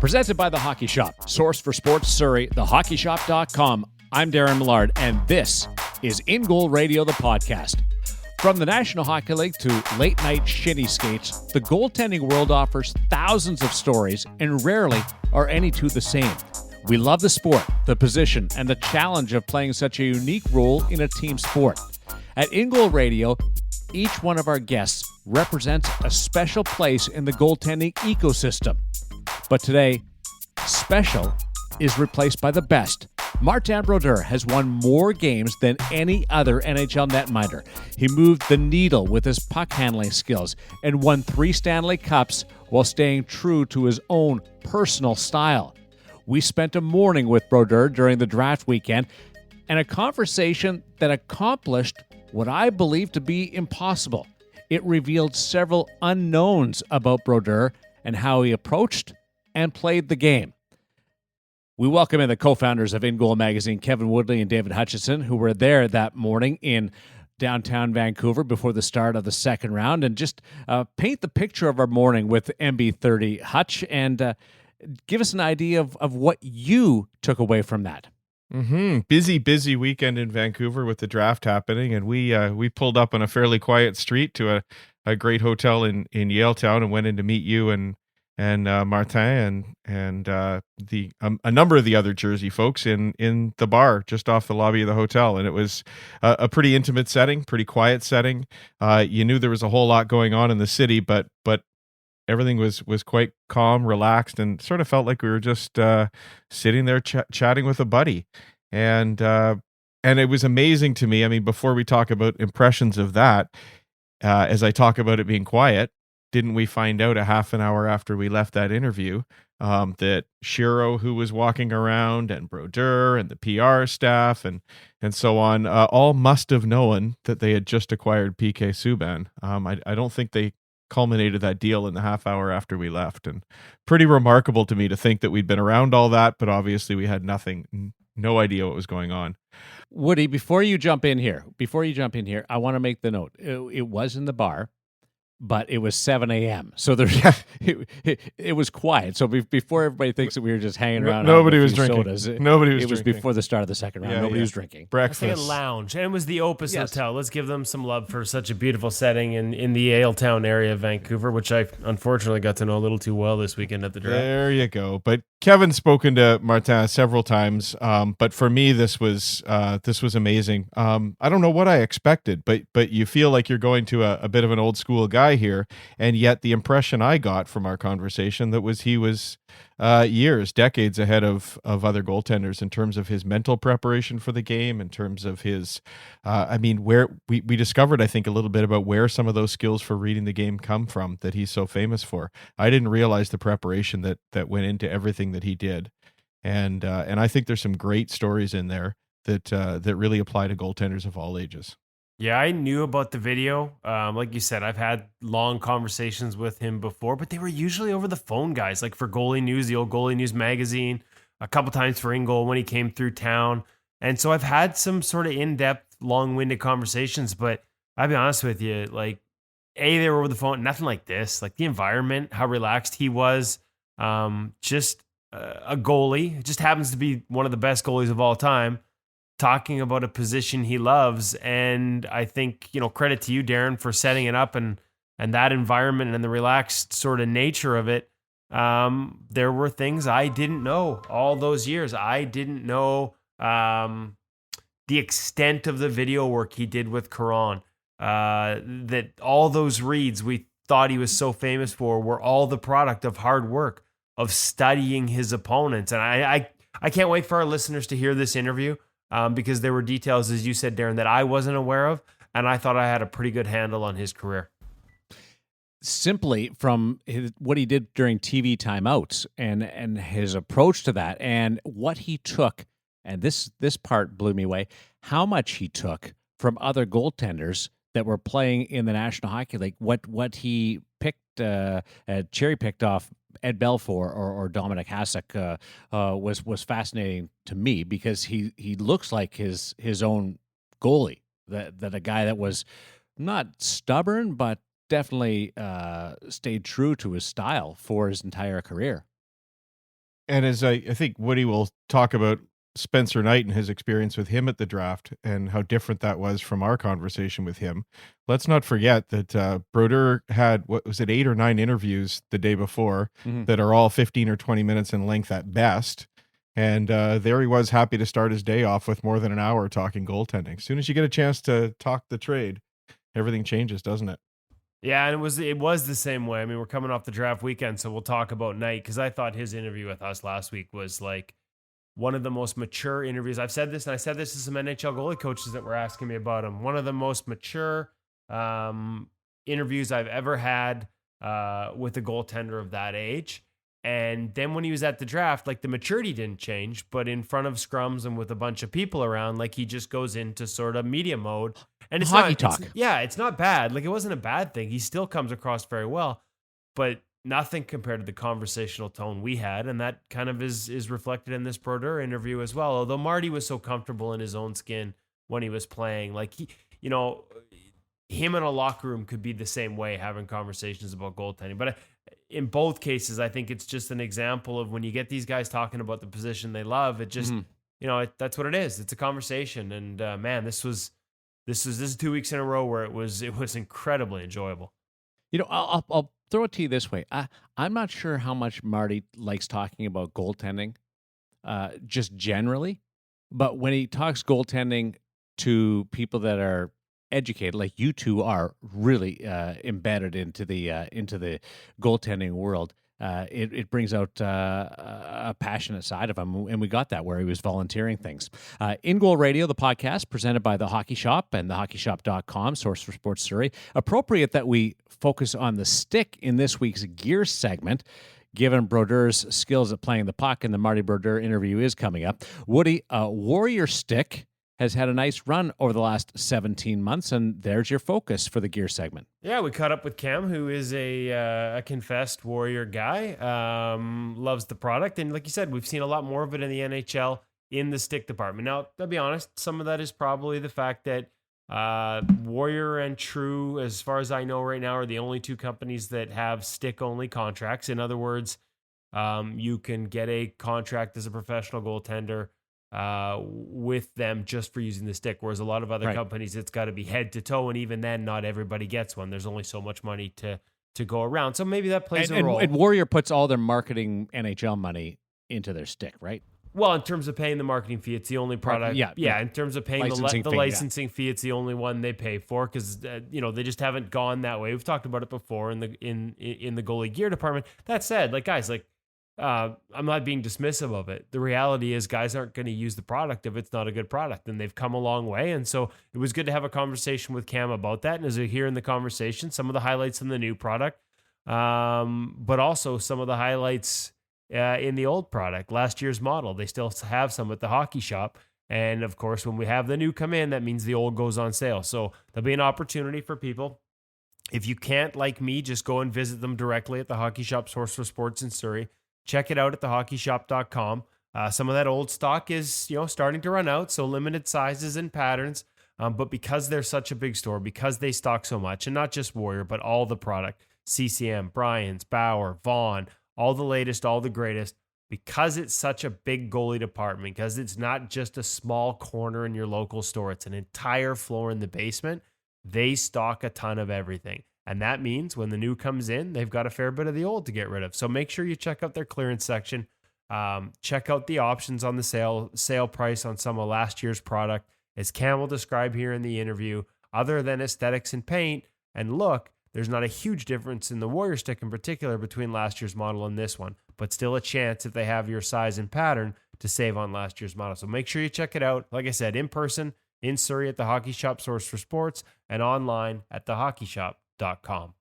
Presented by The Hockey Shop. Source for sports Surrey, thehockeyshop.com. I'm Darren Millard, and this is InGoal Radio, the podcast. From the National Hockey League to late-night shinny skates, the goaltending world offers thousands of stories, and rarely are any two the same. We love the sport, the position, and the challenge of playing such a unique role in a team sport. At InGoal Radio, each one of our guests represents a special place in the goaltending ecosystem. But today, special is replaced by the best. Martin Brodeur has won more games than any other NHL netminder. He moved the needle with his puck handling skills and won 3 Stanley Cups while staying true to his own personal style. We spent a morning with Brodeur during the draft weekend and a conversation that accomplished what I believe to be impossible. It revealed several unknowns about Brodeur and how he approached and played the game. We welcome in the co-founders of InGoal magazine, Kevin Woodley and David Hutchison, who were there that morning in downtown Vancouver before the start of the second round, and just paint the picture of our morning with MB30. Hutch, and give us an idea of what you took away from that. Busy weekend in Vancouver with the draft happening, and we pulled up on a fairly quiet street to a great hotel in Yaletown and went in to meet you and Martin and a number of the other Jersey folks in the bar just off the lobby of the hotel. And it was a pretty intimate setting, pretty quiet setting. You knew there was a whole lot going on in the city, but everything was quite calm, relaxed, and sort of felt like we were just sitting there chatting with a buddy. And it was amazing to me. I mean, before we talk about impressions of that, as I talk about it being quiet, didn't we find out a half an hour after we left that interview that Shiro, who was walking around, and Brodeur and the PR staff and so on, all must have known that they had just acquired PK Subban. I don't think they culminated that deal in the half hour after we left. And pretty remarkable to me to think that we'd been around all that, but obviously we had no idea what was going on. Woody, before you jump in here, I want to make the note. It was in the bar, but it was 7 a.m. So it was quiet. So before everybody thinks that we were just hanging around, nobody was drinking. Sodas, It was before the start of the second round. Nobody was drinking. Breakfast. It's like a lounge, and it was the Opus Hotel. Let's give them some love for such a beautiful setting in the Yaletown area of Vancouver, which I unfortunately got to know a little too well this weekend at the draft. There you go. But Kevin's spoken to Martin several times, but for me, this was amazing. I don't know what I expected, but you feel like you're going to a bit of an old school guy here, and yet the impression I got from our conversation that was he was decades ahead of other goaltenders in terms of his mental preparation for the game, in terms of his where we discovered, I think, a little bit about where some of those skills for reading the game come from that he's so famous for. I didn't realize the preparation that went into everything that he did, and I think there's some great stories in there that really apply to goaltenders of all ages. Yeah, I knew about the video. Like you said, I've had long conversations with him before, but they were usually over the phone, guys, like for Goalie News, the old Goalie News magazine, a couple times for InGoal when he came through town. And so I've had some sort of in-depth, long-winded conversations, but I'll be honest with you, like, they were over the phone, nothing like this. Like the environment, how relaxed he was, just a goalie. It just happens to be one of the best goalies of all time, talking about a position he loves. And I think, credit to you, Darren, for setting it up and that environment and the relaxed sort of nature of it. There were things I didn't know all those years. I didn't know the extent of the video work he did with Caron. That all those reads we thought he was so famous for were all the product of hard work, of studying his opponents. And I can't wait for our listeners to hear this interview. Because there were details, as you said, Darren, that I wasn't aware of, and I thought I had a pretty good handle on his career. Simply from what he did during TV timeouts and his approach to that, and what he took, and this part blew me away, how much he took from other goaltenders that were playing in the National Hockey League, what he picked, cherry-picked off Ed Belfour or Dominic Hasek was fascinating to me, because he looks like his own goalie, that a guy that was not stubborn, but definitely stayed true to his style for his entire career. And as I think Woody will talk about Spencer Knight and his experience with him at the draft and how different that was from our conversation with him. Let's not forget that Brodeur had, what was it, 8 or 9 interviews the day before that are all 15 or 20 minutes in length at best. And there he was, happy to start his day off with more than an hour talking goaltending. As soon as you get a chance to talk the trade, everything changes, doesn't it? Yeah, and it was the same way. I mean, we're coming off the draft weekend, so we'll talk about Knight, because I thought his interview with us last week was like one of the most mature interviews. I've said this, and I said this to some NHL goalie coaches that were asking me about him. One of the most mature interviews I've ever had with a goaltender of that age. And then when he was at the draft, like the maturity didn't change, but in front of scrums and with a bunch of people around, like he just goes into sort of media mode. And it's hockey talk. It's not bad. Like it wasn't a bad thing. He still comes across very well, but nothing compared to the conversational tone we had. And that kind of is reflected in this Brodeur interview as well. Although Marty was so comfortable in his own skin when he was playing, like him in a locker room could be the same way, having conversations about goaltending. But in both cases, I think it's just an example of when you get these guys talking about the position they love, it just, that's what it is. It's a conversation. And man, this is 2 weeks in a row where it was incredibly enjoyable. I'll throw it to you this way. I'm not sure how much Marty likes talking about goaltending, just generally, but when he talks goaltending to people that are educated, like you two are really embedded into the goaltending world, it brings out a passionate side of him, and we got that where he was volunteering things. InGoal Radio, the podcast, presented by The Hockey Shop and thehockeyshop.com, source for sports Surrey. Appropriate that we focus on the stick in this week's gear segment, given Brodeur's skills at playing the puck, and the Marty Brodeur interview is coming up. Woody, Warrior Stick has had a nice run over the last 17 months, and there's your focus for the gear segment. Yeah, we caught up with Cam, who is a confessed Warrior guy, loves the product, and like you said, we've seen a lot more of it in the NHL in the stick department. Now, to be honest, some of that is probably the fact that Warrior and True, as far as I know right now, are the only two companies that have stick-only contracts. In other words, you can get a contract as a professional goaltender with them just for using the stick, whereas a lot of other companies, it's got to be head to toe, and even then, not everybody gets one. There's only so much money to go around, so maybe that plays a role. And Warrior puts all their marketing NHL money into their stick, right? Well, in terms of paying the marketing fee, it's the only product. Yeah. In terms of paying the licensing fee, it's the only one they pay for, because they just haven't gone that way. We've talked about it before in the goalie gear department. That said, guys, I'm not being dismissive of it. The reality is guys aren't going to use the product if it's not a good product, and they've come a long way. And so it was good to have a conversation with Cam about that. And as we hear in the conversation, some of the highlights in the new product, but also some of the highlights in the old product, last year's model. They still have some at the Hockey Shop. And of course, when we have the new come in, that means the old goes on sale. So there'll be an opportunity for people. If you can't, like me, just go and visit them directly at the Hockey Shop, source for sports in Surrey. Check it out at thehockeyshop.com. Some of that old stock is, starting to run out, so limited sizes and patterns. But because they're such a big store, because they stock so much, and not just Warrior, but all the product, CCM, Bryans, Bauer, Vaughn, all the latest, all the greatest, because it's such a big goalie department, because it's not just a small corner in your local store, it's an entire floor in the basement, they stock a ton of everything. And that means when the new comes in, they've got a fair bit of the old to get rid of. So make sure you check out their clearance section. Check out the options on the sale price on some of last year's product. As Cam will describe here in the interview, other than aesthetics and paint and look, there's not a huge difference in the Warrior stick in particular between last year's model and this one, but still a chance if they have your size and pattern to save on last year's model. So make sure you check it out. Like I said, in person, in Surrey at the Hockey Shop, source for sports, and online at thehockeyshop.com.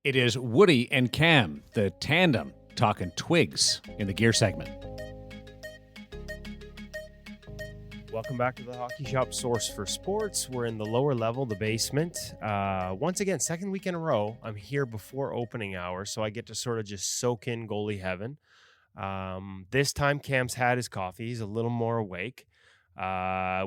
It is Woody and Cam, the tandem, talking twigs in the gear segment. Welcome back to the Hockey Shop, source for sports. We're in the lower level, the basement. Once again, second week in a row, I'm here before opening hours, so I get to sort of just soak in goalie heaven. This time, Cam's had his coffee. He's a little more awake.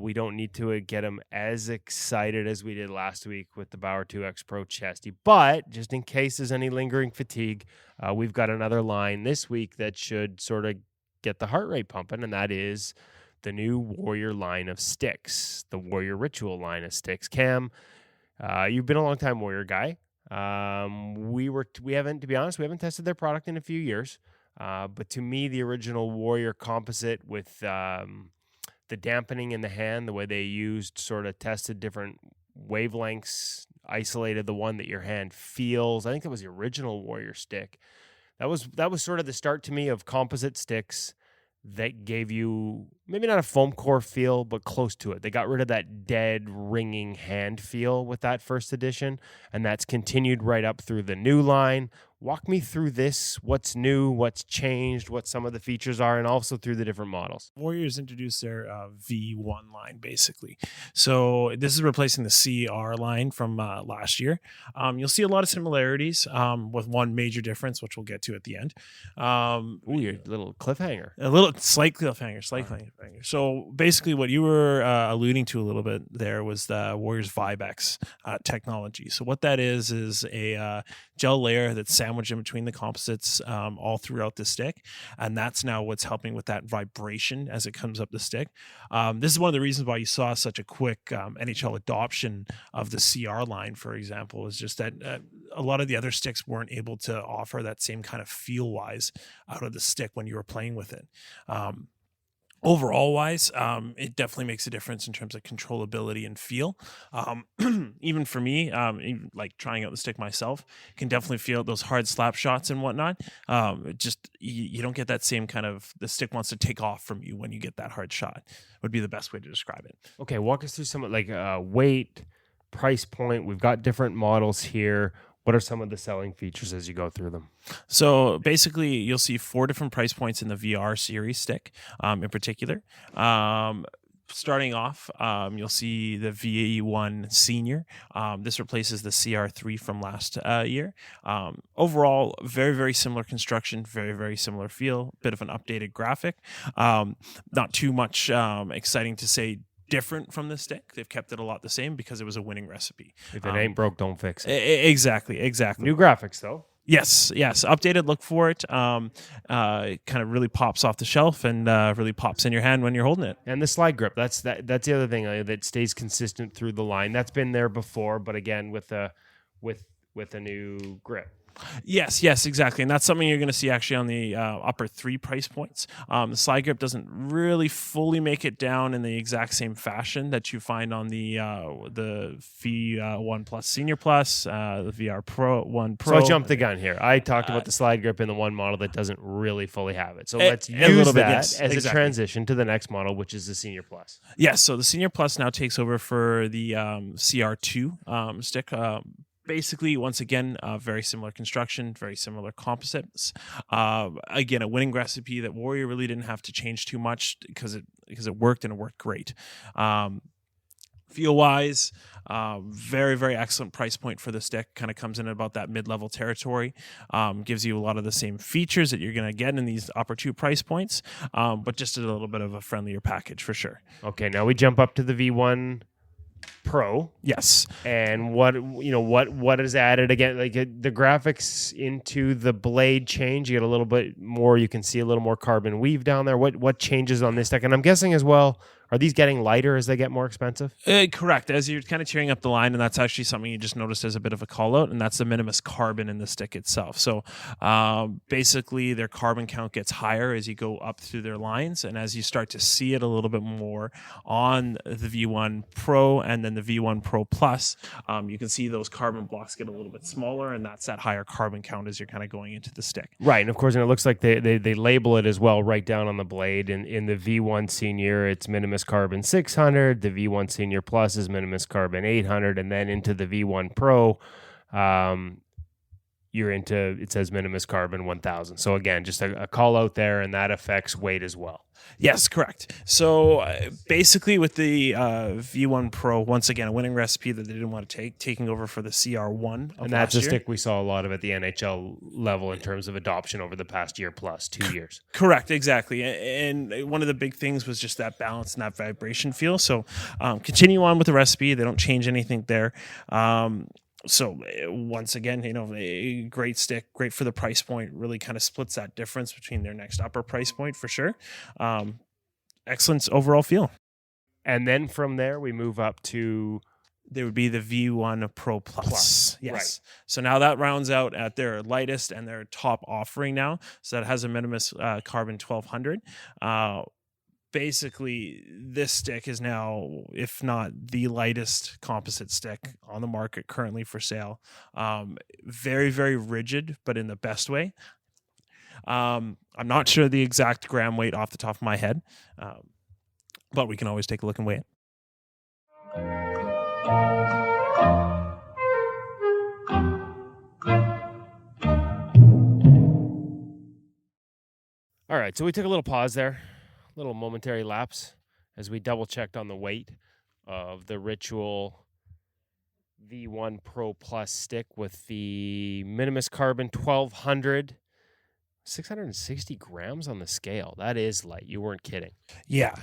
We don't need to get them as excited as we did last week with the Bauer 2X Pro Chesty. But just in case there's any lingering fatigue, we've got another line this week that should sort of get the heart rate pumping, and that is the new Warrior line of sticks, the Warrior Ritual line of sticks. Cam, you've been a long time Warrior guy. We haven't, to be honest, we haven't tested their product in a few years. But to me, the original Warrior composite with the dampening in the hand, the way they used, sort of tested different wavelengths, isolated the one that your hand feels. I think that was the original Warrior stick. That was sort of the start to me of composite sticks that gave you maybe not a foam core feel, but close to it. They got rid of that dead, ringing hand feel with that first edition, and that's continued right up through the new line. Walk me through this. What's new? What's changed? What some of the features are, and also through the different models. Warriors introduced their V1 line, basically. So this is replacing the CR line from last year. You'll see a lot of similarities with one major difference, which we'll get to at the end. Your little cliffhanger. A little slight cliffhanger. So basically what you were alluding to a little bit there was the Warriors VibeX technology. So what that is a gel layer that's sandwiched in between the composites all throughout the stick, and that's now what's helping with that vibration as it comes up the stick. This is one of the reasons why you saw such a quick NHL adoption of the CR line, for example, is just that a lot of the other sticks weren't able to offer that same kind of feel-wise out of the stick when you were playing with it. Overall wise, it definitely makes a difference in terms of controllability and feel. Even for me, even like trying out the stick myself, can definitely feel those hard slap shots and whatnot. You don't get that same kind of, the stick wants to take off from you when you get that hard shot, would be the best way to describe it. Okay, walk us through some like weight, price point. We've got different models here. What are some of the selling features as you go through them? So basically, you'll see 4 different price points in the VR series stick in particular. Starting off, you'll see the V1 Senior. This replaces the CR3 from last year. Overall, very, very similar construction, very, very similar feel, bit of an updated graphic. Not too much exciting to say different from the stick. They've kept it a lot the same because it was a winning recipe. If it ain't broke, don't fix it. Exactly. New graphics, though. Yes. Updated look for it. Kind of really pops off the shelf and really pops in your hand when you're holding it. And the slide grip. That's the other thing that stays consistent through the line. That's been there before, but again with a new grip. Yes, exactly. And that's something you're going to see actually on the upper 3 price points. The slide grip doesn't really fully make it down in the exact same fashion that you find on the V1 Plus Senior Plus, the VR Pro 1 Pro. So I jumped the gun here. I talked about the slide grip in the one model that doesn't really fully have it. So let's use that as a transition to the next model, which is the Senior Plus. Yes, so the Senior Plus now takes over for the CR2 stick. Basically, once again, very similar construction, very similar composites. Again, a winning recipe that Warrior really didn't have to change too much because it worked and it worked great. Feel-wise, very, very excellent price point for the stick. Kind of comes in at about that mid-level territory. Gives you a lot of the same features that you're going to get in these upper 2 price points, but just a little bit of a friendlier package for sure. Okay, now we jump up to the V1 Pro. Yes. And what is added again? Like the graphics into the blade change. You get a little bit more. You can see a little more carbon weave down there. What changes on this deck? And I'm guessing as well, are these getting lighter as they get more expensive? Correct. As you're kind of tearing up the line, and that's actually something you just noticed as a bit of a call out, and that's the minimus carbon in the stick itself. So basically, their carbon count gets higher as you go up through their lines, and as you start to see it a little bit more on the V1 Pro and then the V1 Pro Plus, you can see those carbon blocks get a little bit smaller, and that's that higher carbon count as you're kind of going into the stick. Right, and of course, and it looks like they label it as well right down on the blade. In the V1 Senior, it's minimus carbon 600. The V1 Senior Plus is minimus carbon 800, and then into the V1 Pro, you're into, it says Minimus Carbon 1000. So again, just a call out there, and that affects weight as well. Yes, correct. So basically with the V1 Pro, once again, a winning recipe that they didn't want to taking over for the CR1 of And that's last a year. stick we saw a lot of at the NHL level in terms of adoption over the past year plus 2 years. Correct, exactly. And one of the big things was just that balance and that vibration feel. So continue on with the recipe. They don't change anything there. So once again, a great stick, great for the price point, really kind of splits that difference between their next upper price point for sure. Excellent overall feel. And then from there, we move up to... There would be the V1 Pro Plus. Yes. Right. So now that rounds out at their lightest and their top offering now. So that has a Minimus Carbon 1200. Basically, this stick is now, if not the lightest composite stick on the market currently for sale. Very, very rigid, but in the best way. I'm not sure the exact gram weight off the top of my head, but we can always take a look and weigh it. All right, so we took a little pause there. Little momentary lapse as we double checked on the weight of the Ritual V1 Pro Plus stick with the Minimus Carbon 1200, 660 grams on the scale. That is light. You weren't kidding. Yeah,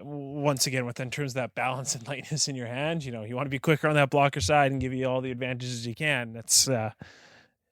once again, in terms of that balance and lightness in your hand, you want to be quicker on that blocker side and give you all the advantages you can. That's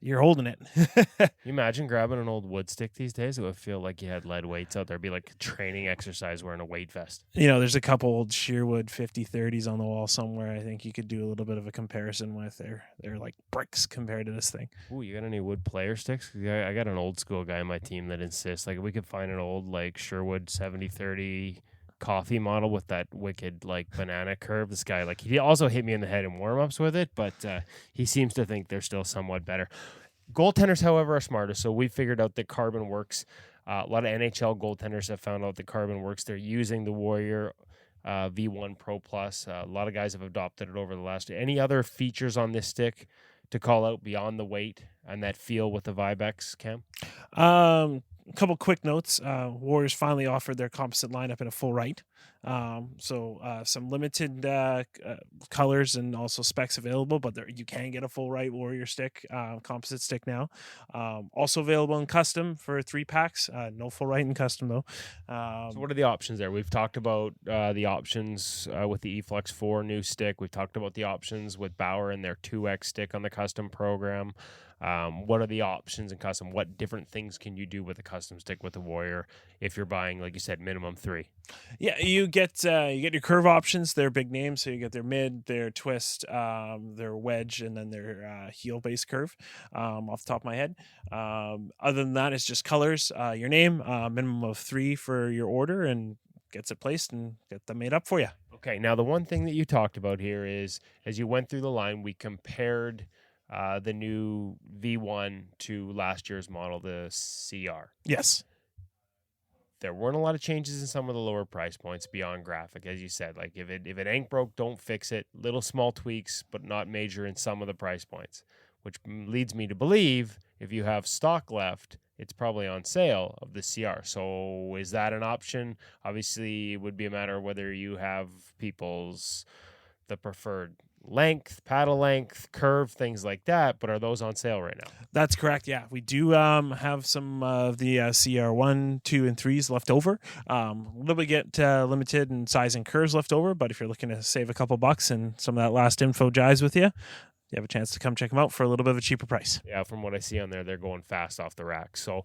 you're holding it. You imagine grabbing an old wood stick these days? It would feel like you had lead weights out there. It'd be like a training exercise wearing a weight vest. There's a couple old Shearwood 50-30s on the wall somewhere. I think you could do a little bit of a comparison with. They're like bricks compared to this thing. Ooh, you got any wood player sticks? I got an old school guy on my team that insists, like, if we could find an old, like, Sherwood 70-30 coffee model with that wicked, like, banana curve. This guy, like, he also hit me in the head in warm-ups with it, but he seems to think they're still somewhat better. Goaltenders, however, are smarter, so we figured out that carbon works. A lot of NHL goaltenders have found out that carbon works. They're using the Warrior V1 Pro Plus. A lot of guys have adopted it over the last year. Any other features on this stick to call out beyond the weight and that feel with the Vibex, Cam? A couple quick notes. Warriors finally offered their composite lineup in a full right. So some limited colors and also specs available, but you can get a full right Warrior stick, composite stick now. Also available in custom for 3 packs. No full right in custom though. So what are the options there? We've talked about the options with the eFlex 4 new stick. We've talked about the options with Bauer and their 2X stick on the custom program. What are the options in custom? What different things can you do with a custom stick with the Warrior if you're buying, like you said, minimum 3? Yeah, you get your curve options. They're big names, so you get their mid, their twist, their wedge, and then their heel base curve. Off the top of my head. Other than that, it's just colors. Your name, minimum of 3 for your order, and gets it placed and get them made up for you. Okay, now the one thing that you talked about here is, as you went through the line, we compared the new V1 to last year's model, the CR. Yes. There weren't a lot of changes in some of the lower price points beyond graphic, as you said. Like if it ain't broke, don't fix it. Little small tweaks, but not major in some of the price points, which leads me to believe if you have stock left, it's probably on sale of the CR. So is that an option? Obviously, it would be a matter of whether you have the preferred length, paddle length, curve, things like that, but are those on sale right now? That's correct. Yeah, we do have some of the CR1, 2, and 3s left over. A little bit get limited in size and curves left over, but if you're looking to save a couple bucks and some of that last info jives with you, you have a chance to come check them out for a little bit of a cheaper price. Yeah, from what I see on there, they're going fast off the rack. So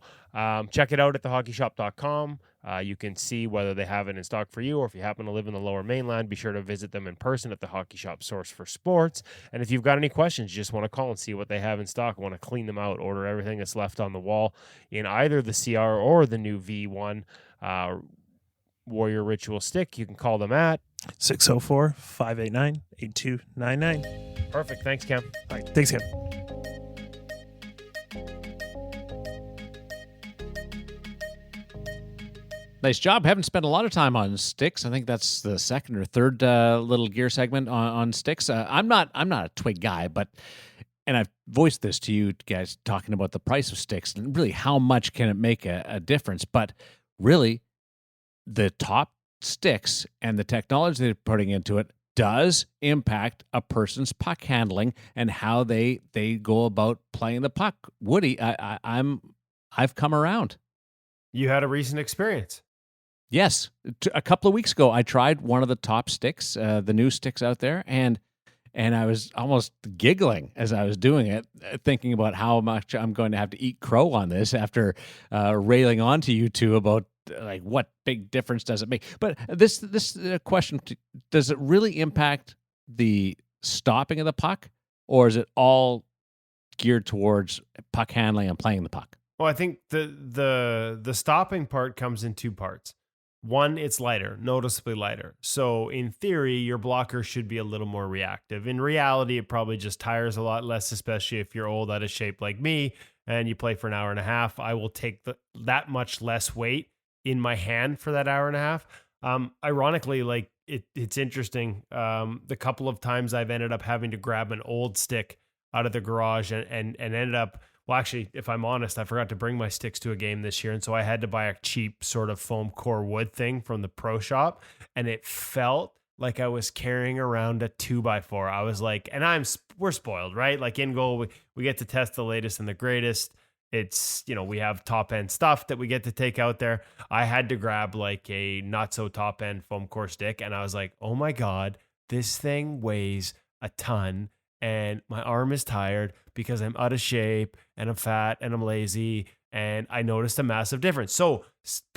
check it out at thehockeyshop.com. You can see whether they have it in stock for you, or if you happen to live in the Lower Mainland, be sure to visit them in person at the Hockey Shop Source for Sports. And if you've got any questions, you just want to call and see what they have in stock, want to clean them out, order everything that's left on the wall in either the CR or the new V1 Warrior Ritual stick, you can call them at 604-589-8299. Perfect. Thanks, Cam. All right. Thanks, Cam. Nice job. Haven't spent a lot of time on sticks. I think that's the second or third little gear segment on sticks. I'm not a twig guy, but and I've voiced this to you guys talking about the price of sticks and really how much can it make a difference. But really, the top sticks and the technology they're putting into it does impact a person's puck handling and how they go about playing the puck. Woody, I've come around. You had a recent experience. Yes. A couple of weeks ago, I tried one of the top sticks, the new sticks out there, and I was almost giggling as I was doing it, thinking about how much I'm going to have to eat crow on this after railing on to you two about like what big difference does it make. But this question, does it really impact the stopping of the puck, or is it all geared towards puck handling and playing the puck? Well, I think the stopping part comes in two parts. One, it's lighter, noticeably lighter. So in theory, your blocker should be a little more reactive. In reality, it probably just tires a lot less, especially if you're old, out of shape like me, and you play for an hour and a half. I will take that much less weight in my hand for that hour and a half. Ironically, like it's interesting. The couple of times I've ended up having to grab an old stick out of the garage and ended up, well, actually, if I'm honest, I forgot to bring my sticks to a game this year. And so I had to buy a cheap sort of foam core wood thing from the pro shop. And it felt like I was carrying around a 2x4. I was like, and we're spoiled, right? Like InGoal, we get to test the latest and the greatest. It's, we have top end stuff that we get to take out there. I had to grab like a not so top end foam core stick. And I was like, oh my God, this thing weighs a ton. And my arm is tired because I'm out of shape and I'm fat and I'm lazy. And I noticed a massive difference. So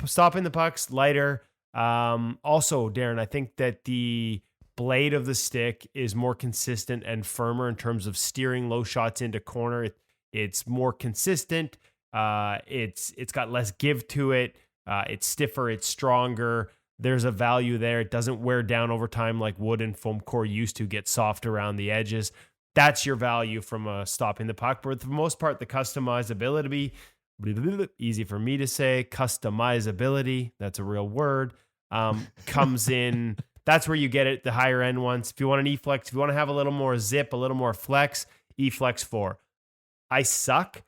stopping the pucks, lighter. Also, Darren, I think that the blade of the stick is more consistent and firmer in terms of steering low shots into corner. It's more consistent. It's got less give to it. It's stiffer. It's stronger. There's a value there. It doesn't wear down over time like wood and foam core used to, get soft around the edges. That's your value from stopping the puck. But for the most part, the customizability, easy for me to say, customizability, that's a real word, comes in. That's where you get it, the higher end ones. If you want an E-Flex, if you want to have a little more zip, a little more flex, E-Flex 4. I suck.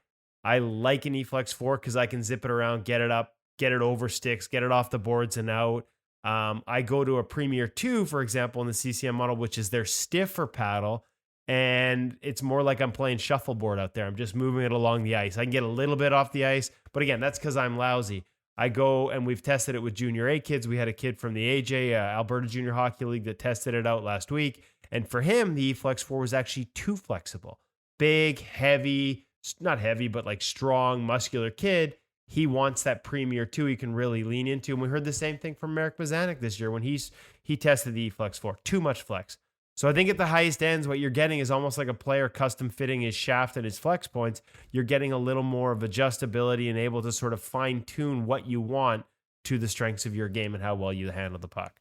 I like an E-Flex 4 because I can zip it around, get it up, get it over sticks, get it off the boards and out. I go to a Premier 2, for example, in the CCM model, which is their stiffer paddle. And it's more like I'm playing shuffleboard out there. I'm just moving it along the ice. I can get a little bit off the ice, but again, that's because I'm lousy. I go, and we've tested it with Junior A kids. We had a kid from the AJ, Alberta Junior Hockey League, that tested it out last week. And for him, the E-Flex 4 was actually too flexible. Big, heavy, not heavy, but like strong, muscular kid. He wants that Premier 2 he can really lean into. And we heard the same thing from Marek Vezina this year when he tested the E-Flex 4. Too much flex. So I think at the highest ends, what you're getting is almost like a player custom fitting his shaft and his flex points. You're getting a little more of adjustability and able to sort of fine tune what you want to the strengths of your game and how well you handle the puck.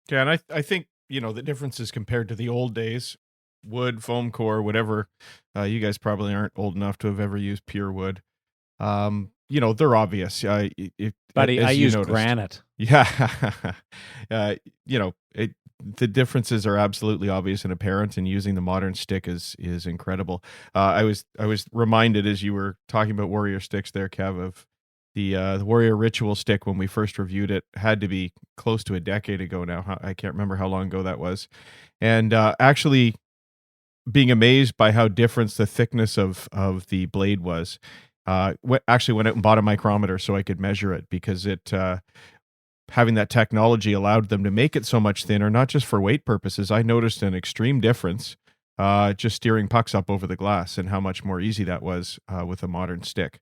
Yeah, and I think, the differences compared to the old days, wood, foam core, whatever, you guys probably aren't old enough to have ever used pure wood. They're obvious. Buddy, I use granite. Yeah. The differences are absolutely obvious and apparent, and using the modern stick is incredible. I was reminded as you were talking about Warrior sticks there, Kev, of the Warrior Ritual stick when we first reviewed it. Had to be close to a decade ago now. I can't remember how long ago that was. And actually being amazed by how different the thickness of the blade was. Actually went out and bought a micrometer so I could measure it, because it having that technology allowed them to make it so much thinner, not just for weight purposes. I noticed an extreme difference just steering pucks up over the glass, and how much more easy that was with a modern stick.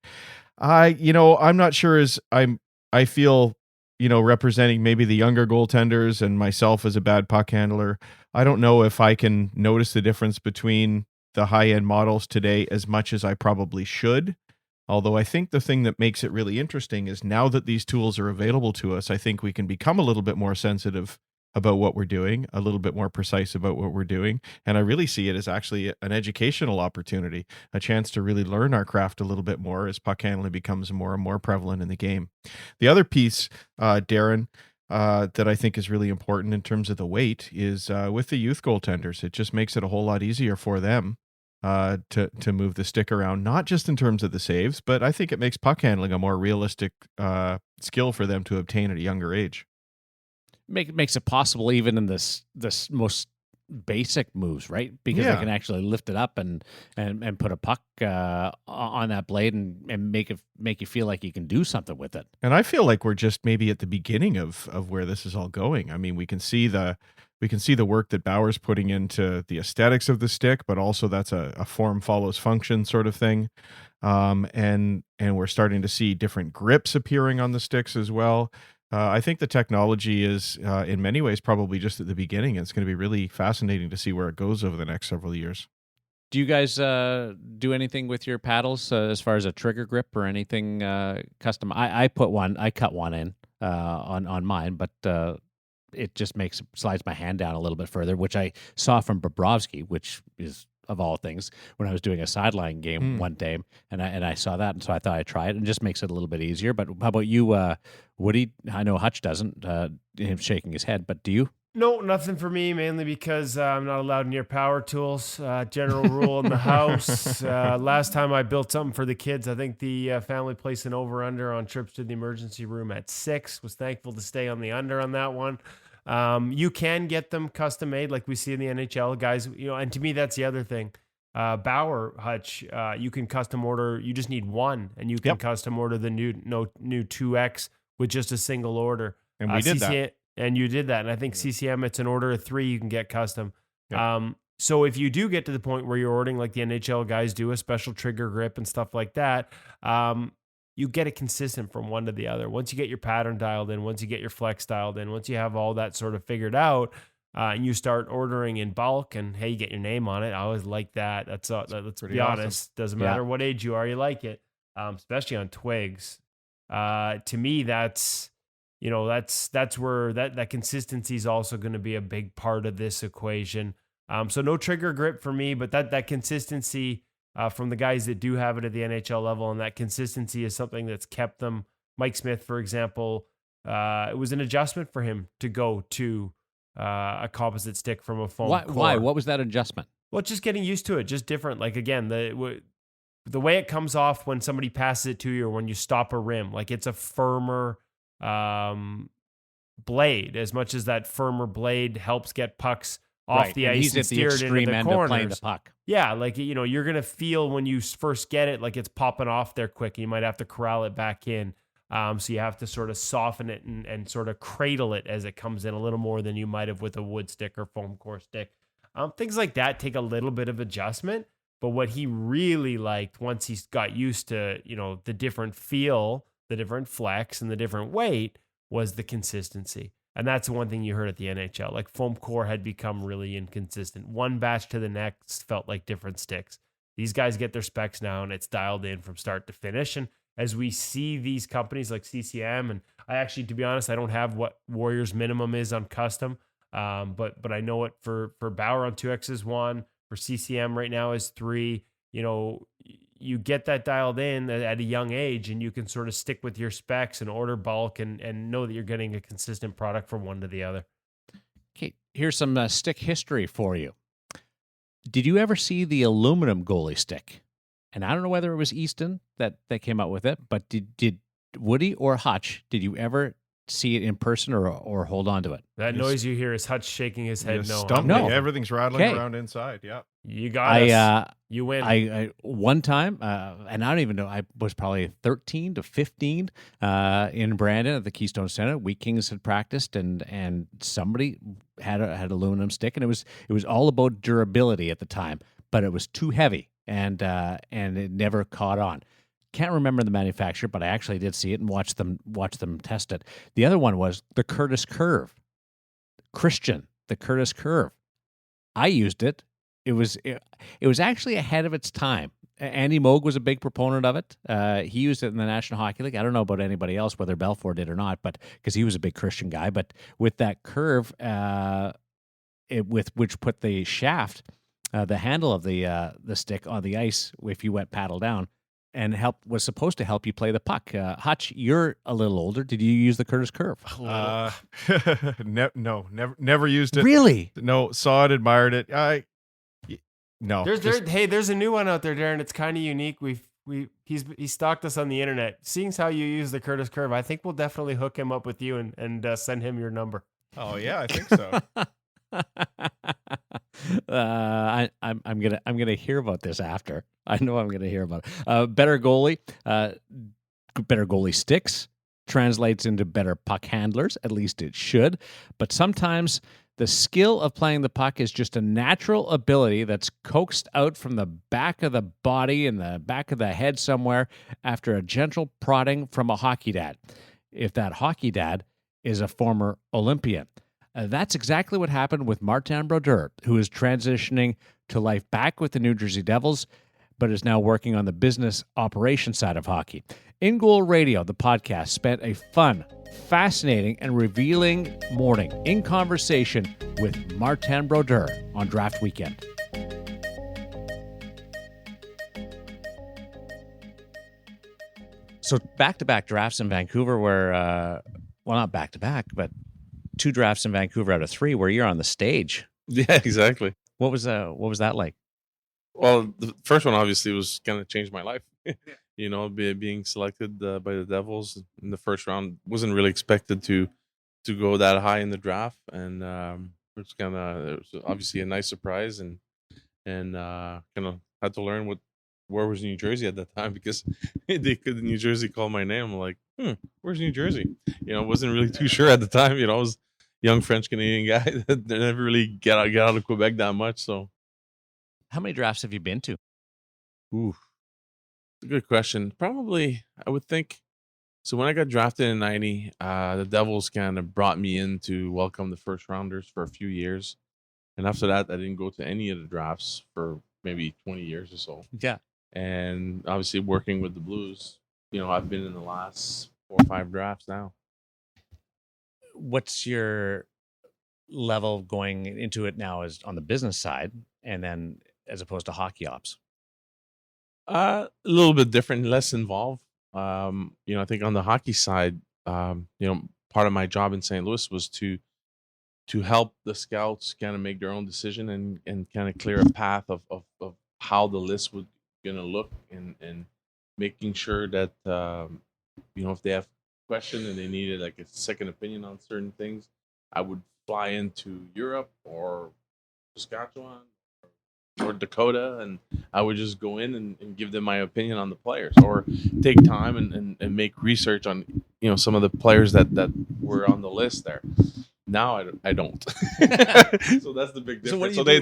I'm not sure as I feel, representing maybe the younger goaltenders and myself as a bad puck handler. I don't know if I can notice the difference between the high-end models today as much as I probably should. Although I think the thing that makes it really interesting is now that these tools are available to us, I think we can become a little bit more sensitive about what we're doing, a little bit more precise about what we're doing. And I really see it as actually an educational opportunity, a chance to really learn our craft a little bit more as puck handling becomes more and more prevalent in the game. The other piece, Darren, that I think is really important in terms of the weight is with the youth goaltenders. It just makes it a whole lot easier for them to move the stick around, not just in terms of the saves, but I think it makes puck handling a more realistic skill for them to obtain at a younger age. Makes it possible even in this most basic moves, right? Because they can actually lift it up and put a puck on that blade and make you feel like you can do something with it. And I feel like we're just maybe at the beginning of where this is all going. I mean, we can see the work that Bauer's putting into the aesthetics of the stick, but also that's a form follows function sort of thing. And we're starting to see different grips appearing on the sticks as well. I think the technology is, in many ways, probably just at the beginning. It's going to be really fascinating to see where it goes over the next several years. Do you guys do anything with your paddles as far as a trigger grip or anything custom? I cut one in on mine, but it just slides my hand down a little bit further, which I saw from Bobrovsky, which is, of all things, when I was doing a sideline game one day, and I saw that, and so I thought I'd try it, and it just makes it a little bit easier. But how about you, Woody? I know Hutch doesn't, him shaking his head, but do you? No, nothing for me, mainly because I'm not allowed near power tools. General rule in the house. Last time I built something for the kids, I think the family placed an over-under on trips to the emergency room at 6. Was thankful to stay on the under on that one. You can get them custom made like we see in the NHL guys, and to me, that's the other thing. Bauer, Hutch, you can custom order. You just need one, and you can custom order the new 2X with just a single order. And we did that. And you did that. And I think CCM, it's an order of 3, you can get custom. So if you do get to the point where you're ordering like the NHL guys do, a special trigger grip and stuff like that, you get it consistent from one to the other. Once you get your pattern dialed in, once you get your flex dialed in, once you have all that sort of figured out, and you start ordering in bulk, and hey, you get your name on it. I always like that. Let's be honest. Doesn't matter what age you are, you like it, especially on twigs. To me, that's where that consistency is also going to be a big part of this equation. So no trigger grip for me, but that consistency from the guys that do have it at the NHL level, and that consistency is something that's kept them. Mike Smith, for example, it was an adjustment for him to go to a composite stick from a foam core. Why? What was that adjustment? Well, just getting used to it, just different. Like, again, the way it comes off when somebody passes it to you or when you stop a rim, like it's a firmer blade, as much as that firmer blade helps get pucks off the ice and steer it into the corners. Playing the puck. Yeah, like, you're going to feel when you first get it, like it's popping off there quick. You might have to corral it back in. So you have to sort of soften it and sort of cradle it as it comes in a little more than you might have with a wood stick or foam core stick. Things like that take a little bit of adjustment. But what he really liked once he got used to, the different feel, the different flex, and the different weight was the consistency. And that's the one thing you heard at the NHL. Like, foam core had become really inconsistent. One batch to the next felt like different sticks. These guys get their specs now, and it's dialed in from start to finish. And as we see these companies like CCM, and I actually, to be honest, I don't have what Warriors minimum is on custom, but I know it for Bauer on 2X is 1, for CCM right now is 3. You get that dialed in at a young age, and you can sort of stick with your specs and order bulk and know that you're getting a consistent product from one to the other. Okay, here's some stick history for you. Did you ever see the aluminum goalie stick? And I don't know whether it was Easton that came out with it, but did Woody or Hutch, did you ever see it in person or hold on to it? That noise you hear is Hutch shaking his head. No, everything's rattling around inside. Yeah, you got us. You win. I one time, and I don't even know. I was probably 13 to 15 in Brandon at the Keystone Center. We Kings had practiced, and somebody had aluminum stick, and it was all about durability at the time, but it was too heavy, and it never caught on. Can't remember the manufacturer, but I actually did see it and watch them test it. The other one was the Curtis Curve. Christian, the Curtis Curve. I used it. It was actually ahead of its time. Andy Moog was a big proponent of it. He used it in the National Hockey League. I don't know about anybody else, whether Belfour did or not, but because he was a big Christian guy. But with that curve, with which put the shaft, the handle of the stick on the ice, if you went paddle down, and was supposed to help you play the puck. Hutch, you're a little older. Did you use the Curtis Curve? No, never used it. Really? No, saw it, admired it. No. There's a new one out there, Darren. It's kind of unique. He stalked us on the internet. Seeing how you use the Curtis Curve, I think we'll definitely hook him up with you and send him your number. Oh yeah, I think so. I'm gonna hear about this after. I know I'm gonna hear about it. Better goalie sticks translates into better puck handlers. At least it should. But sometimes the skill of playing the puck is just a natural ability that's coaxed out from the back of the body and the back of the head somewhere after a gentle prodding from a hockey dad. If that hockey dad is a former Olympian. That's exactly what happened with Martin Brodeur, who is transitioning to life back with the New Jersey Devils, but is now working on the business operation side of hockey. InGoal Radio, the podcast, spent a fun, fascinating, and revealing morning in conversation with Martin Brodeur on draft weekend. So back-to-back drafts in Vancouver were, not back-to-back, but 2 drafts in Vancouver out of 3 where you're on the stage. Yeah, exactly. What was that like? Well, the first one obviously was going to change my life. Being selected by the Devils in the first round wasn't really expected to go that high in the draft, and it was obviously a nice surprise, and kind of had to learn where was New Jersey at that time, because New Jersey call my name. I'm like, where's New Jersey? Wasn't really too sure at the time. I was a young French Canadian guy that never really get out of Quebec that much. So, how many drafts have you been to? Ooh, good question. Probably, I would think. So when I got drafted in '90, the Devils kind of brought me in to welcome the first rounders for a few years, and after that, I didn't go to any of the drafts for maybe 20 years or so. Yeah. And obviously working with the Blues, I've been in the last 4 or 5 drafts now. What's your level going into it now is on the business side, and then as opposed to hockey ops? A little bit different, less involved. I think on the hockey side, part of my job in St. Louis was to help the scouts kind of make their own decision and kind of clear a path of how the list would gonna look, and making sure that if they have a question and they needed like a second opinion on certain things, I would fly into Europe or Saskatchewan or Dakota, and I would just go in and give them my opinion on the players, or take time and make research on some of the players that were on the list there. Now I don't. So that's the big difference. So they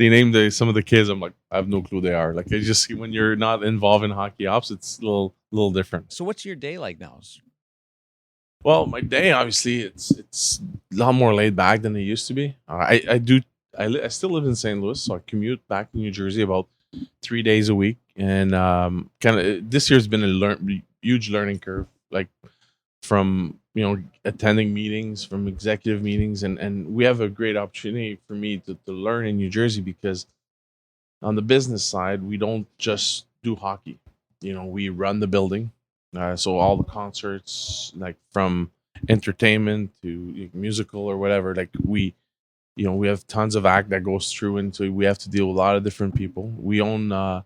named some of the kids. I'm like, I have no clue they are. Like, I just, when you're not involved in hockey ops, it's a little different. So what's your day like now? Well, my day, obviously, it's a lot more laid back than it used to be. I still live in St. Louis, so I commute back to New Jersey about 3 days a week, and kind of this year's been a huge learning curve. Like, from attending meetings, from executive meetings, and we have a great opportunity for me to learn in New Jersey, because on the business side, we don't just do hockey. We run the building, so all the concerts, like from entertainment to musical or whatever, like we have tons of act that goes through, and so we have to deal with a lot of different people. We own the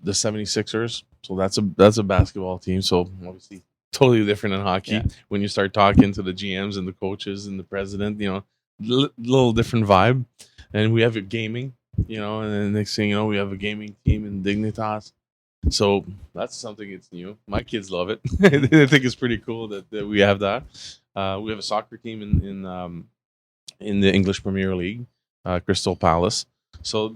76ers, so that's a basketball team, so obviously totally different in hockey. Yeah. When you start talking to the GMs and the coaches and the president, little different vibe. And we have a gaming, and then next thing we have a gaming team in Dignitas. So that's something that's new. My kids love it. They think it's pretty cool that we have that. We have a soccer team in the English Premier League, Crystal Palace. So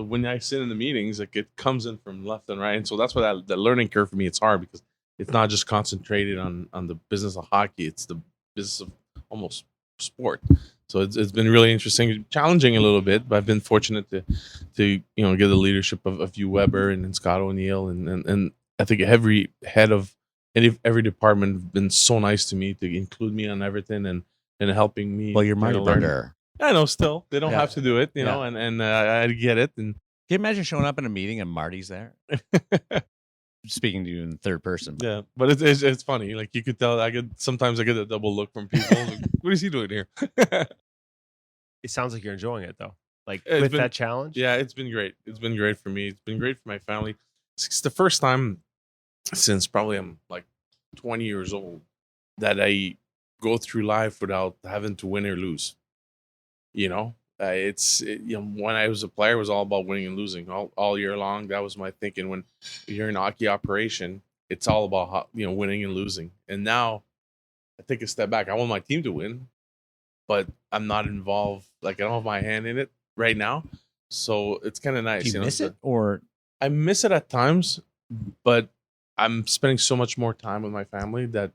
when I sit in the meetings, like, it comes in from left and right. And so that's why that learning curve for me, it's hard, because it's not just concentrated on the business of hockey. It's the business of almost sport. So it's been really interesting, challenging a little bit, but I've been fortunate to get the leadership of Hugh Weber and Scott O'Neill, and I think every head of every department have been so nice to me, to include me on everything and helping me. Well, you're my learner. I know, still they don't have to do it, and I get it. And can you imagine showing up in a meeting and Marty's there? Speaking to you in third person. Yeah, but it's funny. Like, you could tell, sometimes I get a double look from people. Like, what is he doing here? It sounds like you're enjoying it, though. like It's with been- that challenge? Yeah, it's been great. It's been great for me. It's been great for my family. It's the first time since probably I'm like 20 years old that I go through life without having to win or lose. You know, when I was a player, it was all about winning and losing all year long. That was my thinking. When you're in hockey operation, it's all about winning and losing. And now I take a step back. I want my team to win, but I'm not involved. Like I don't have my hand in it right now, so it's kind of nice. Do you miss it, or I miss it at times, but I'm spending so much more time with my family that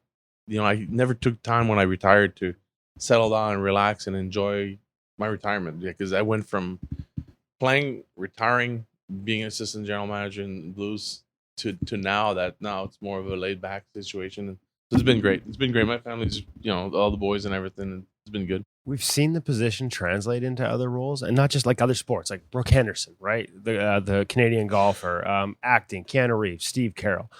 I never took time when I retired to settle down and relax and enjoy my retirement, because I went from playing, retiring, being an assistant general manager in Blues to now it's more of a laid back situation. So it's been great. It's been great. My family's all the boys and everything. And it's been good. We've seen the position translate into other roles, and not just like other sports, like Brooke Henderson, right? The Canadian golfer, acting, Keanu Reeves, Steve Carroll,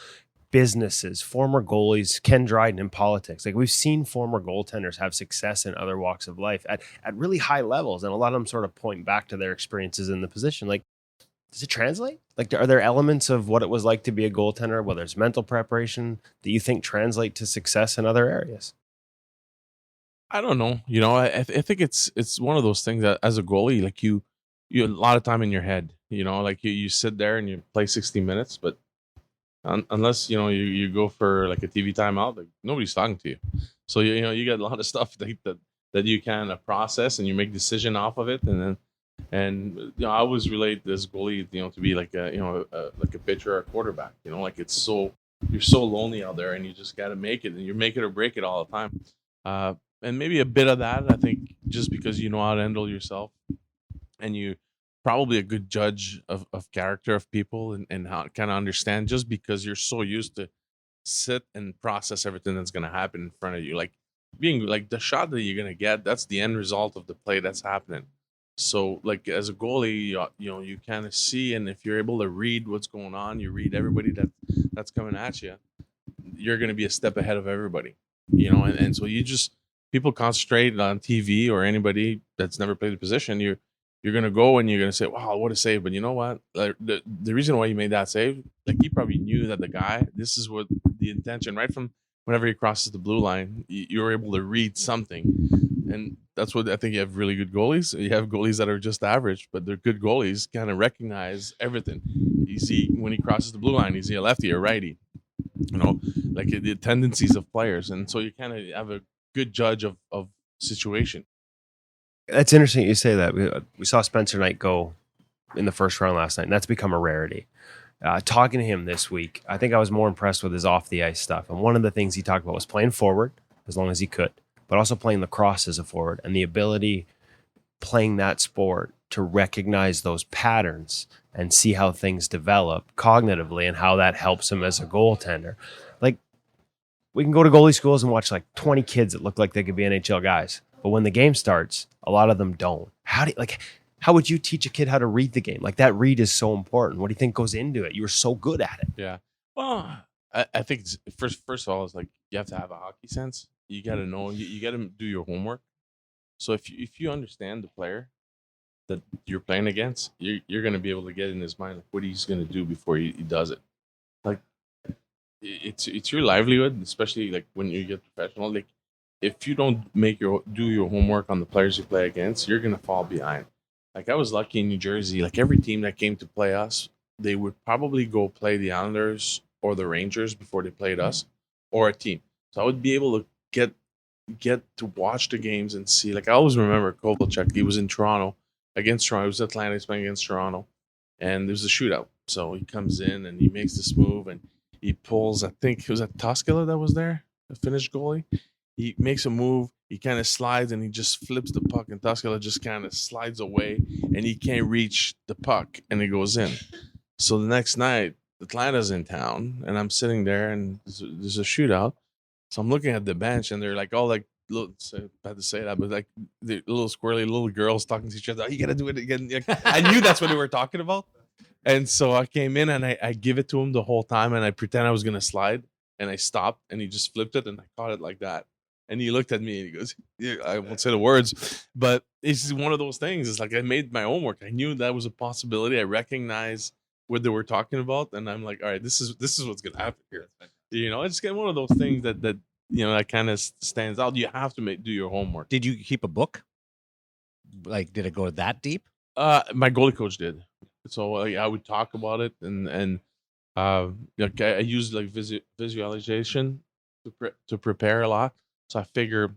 businesses, former goalies, Ken Dryden in politics. Like we've seen former goaltenders have success in other walks of life at really high levels, and a lot of them sort of point back to their experiences in the position. Like, does it translate? Like, are there elements of what it was like to be a goaltender, whether it's mental preparation, that you think translate to success in other areas? I don't know. I think it's one of those things that as a goalie, like you a lot of time in your head. Like you sit there and you play 60 minutes, but unless you go for like a TV timeout, like nobody's talking to you. So you get a lot of stuff that you can process, and you make decision off of it, and I always relate this goalie to be like a pitcher or a quarterback. Like you're so lonely out there, and you just got to make it, and you make it or break it all the time. And maybe a bit of that, I think, just because you know how to handle yourself, and you probably a good judge of character of people, and how kind of understand, just because you're so used to sit and process everything that's going to happen in front of you. Like being like the shot that you're going to get, that's the end result of the play that's happening. So like as a goalie, you kind of see, and if you're able to read what's going on, you read everybody that's coming at you, you're going to be a step ahead of everybody, and so people concentrate on TV, or anybody that's never played the position, you're going to go and you're going to say, wow, what a save. But you know what? The reason why he made that save, like he probably knew that the guy, this is what the intention, right from whenever he crosses the blue line, you're able to read something. And that's what I think you have really good goalies. You have goalies that are just average, but they're good goalies, kind of recognize everything. You see when he crosses the blue line, is he a lefty or righty? Like the tendencies of players. And so you kind of have a good judge of situation. That's interesting you say that. We saw Spencer Knight go in the first round last night, and that's become a rarity. Talking to him this week, I think I was more impressed with his off-the-ice stuff. And one of the things he talked about was playing forward as long as he could, but also playing lacrosse as a forward, and the ability playing that sport to recognize those patterns and see how things develop cognitively and how that helps him as a goaltender. Like, we can go to goalie schools and watch like 20 kids that look like they could be NHL guys. But when the game starts, a lot of them don't. How would you teach a kid how to read the game? Like that read is so important. What do you think goes into it? You were so good at it. Yeah. Well, I think first of all, it's like you have to have a hockey sense. You got to know. You got to do your homework. So if you understand the player that you're playing against, you're going to be able to get in his mind like what he's going to do before he does it. Like it's your livelihood, especially like when you get professional. Like if you don't do your homework on the players you play against, you're going to fall behind. Like I was lucky in New Jersey. Like every team that came to play us, they would probably go play the Islanders or the Rangers before they played us, or a team. So I would be able to get to watch the games and see. Like I always remember Kovalchuk. He was in Toronto against Toronto. It was Atlanta. He was playing against Toronto, and there was a shootout. So he comes in and he makes this move and he pulls. I think it was Toskala that was there, the Finnish goalie. He makes a move. He kind of slides and he just flips the puck, and Toskala just kind of slides away and he can't reach the puck and it goes in. So the next night, Atlanta's in town and I'm sitting there and there's a shootout. So I'm looking at the bench and they're like all like, bad to say that, but like the little squirrely little girls talking to each other. Oh, you got to do it again. Like, I knew that's what they were talking about. And so I came in and I give it to him the whole time and I pretend I was going to slide and I stopped and he just flipped it and I caught it like that. And he looked at me and he goes, yeah, I won't say the words, but it's one of those things. It's like I made my homework. I knew that was a possibility. I recognized what they were talking about, and I'm like, all right, this is what's gonna happen here. It's one of those things that that kind of stands out. You have to do your homework. Did you keep a book? Like, did it go that deep? My goalie coach did. So I would talk about it, and like I used like visualization to prepare a lot. So I figure,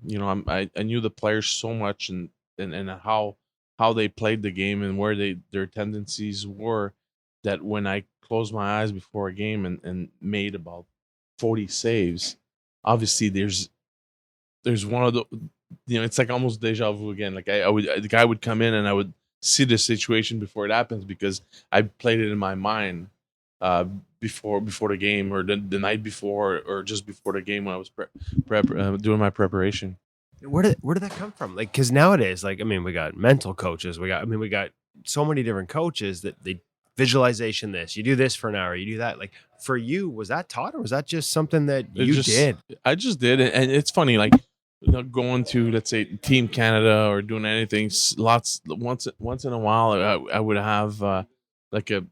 I knew the players so much and how they played the game and where their tendencies were, that when I closed my eyes before a game and made about 40 saves, obviously there's one of the, it's like almost deja vu again. Like the guy would come in and I would see the situation before it happens because I played it in my mind before the game, or the night before, or just before the game when I was doing my preparation. Where did that come from? Like, because nowadays, like, I mean, we got mental coaches. We got so many different coaches that they visualization this. You do this for an hour. You do that. Like, for you, was that taught, or was that just something that you did? I just did, and it's funny, like going to, let's say, Team Canada or doing anything. Once in a while, I would have like a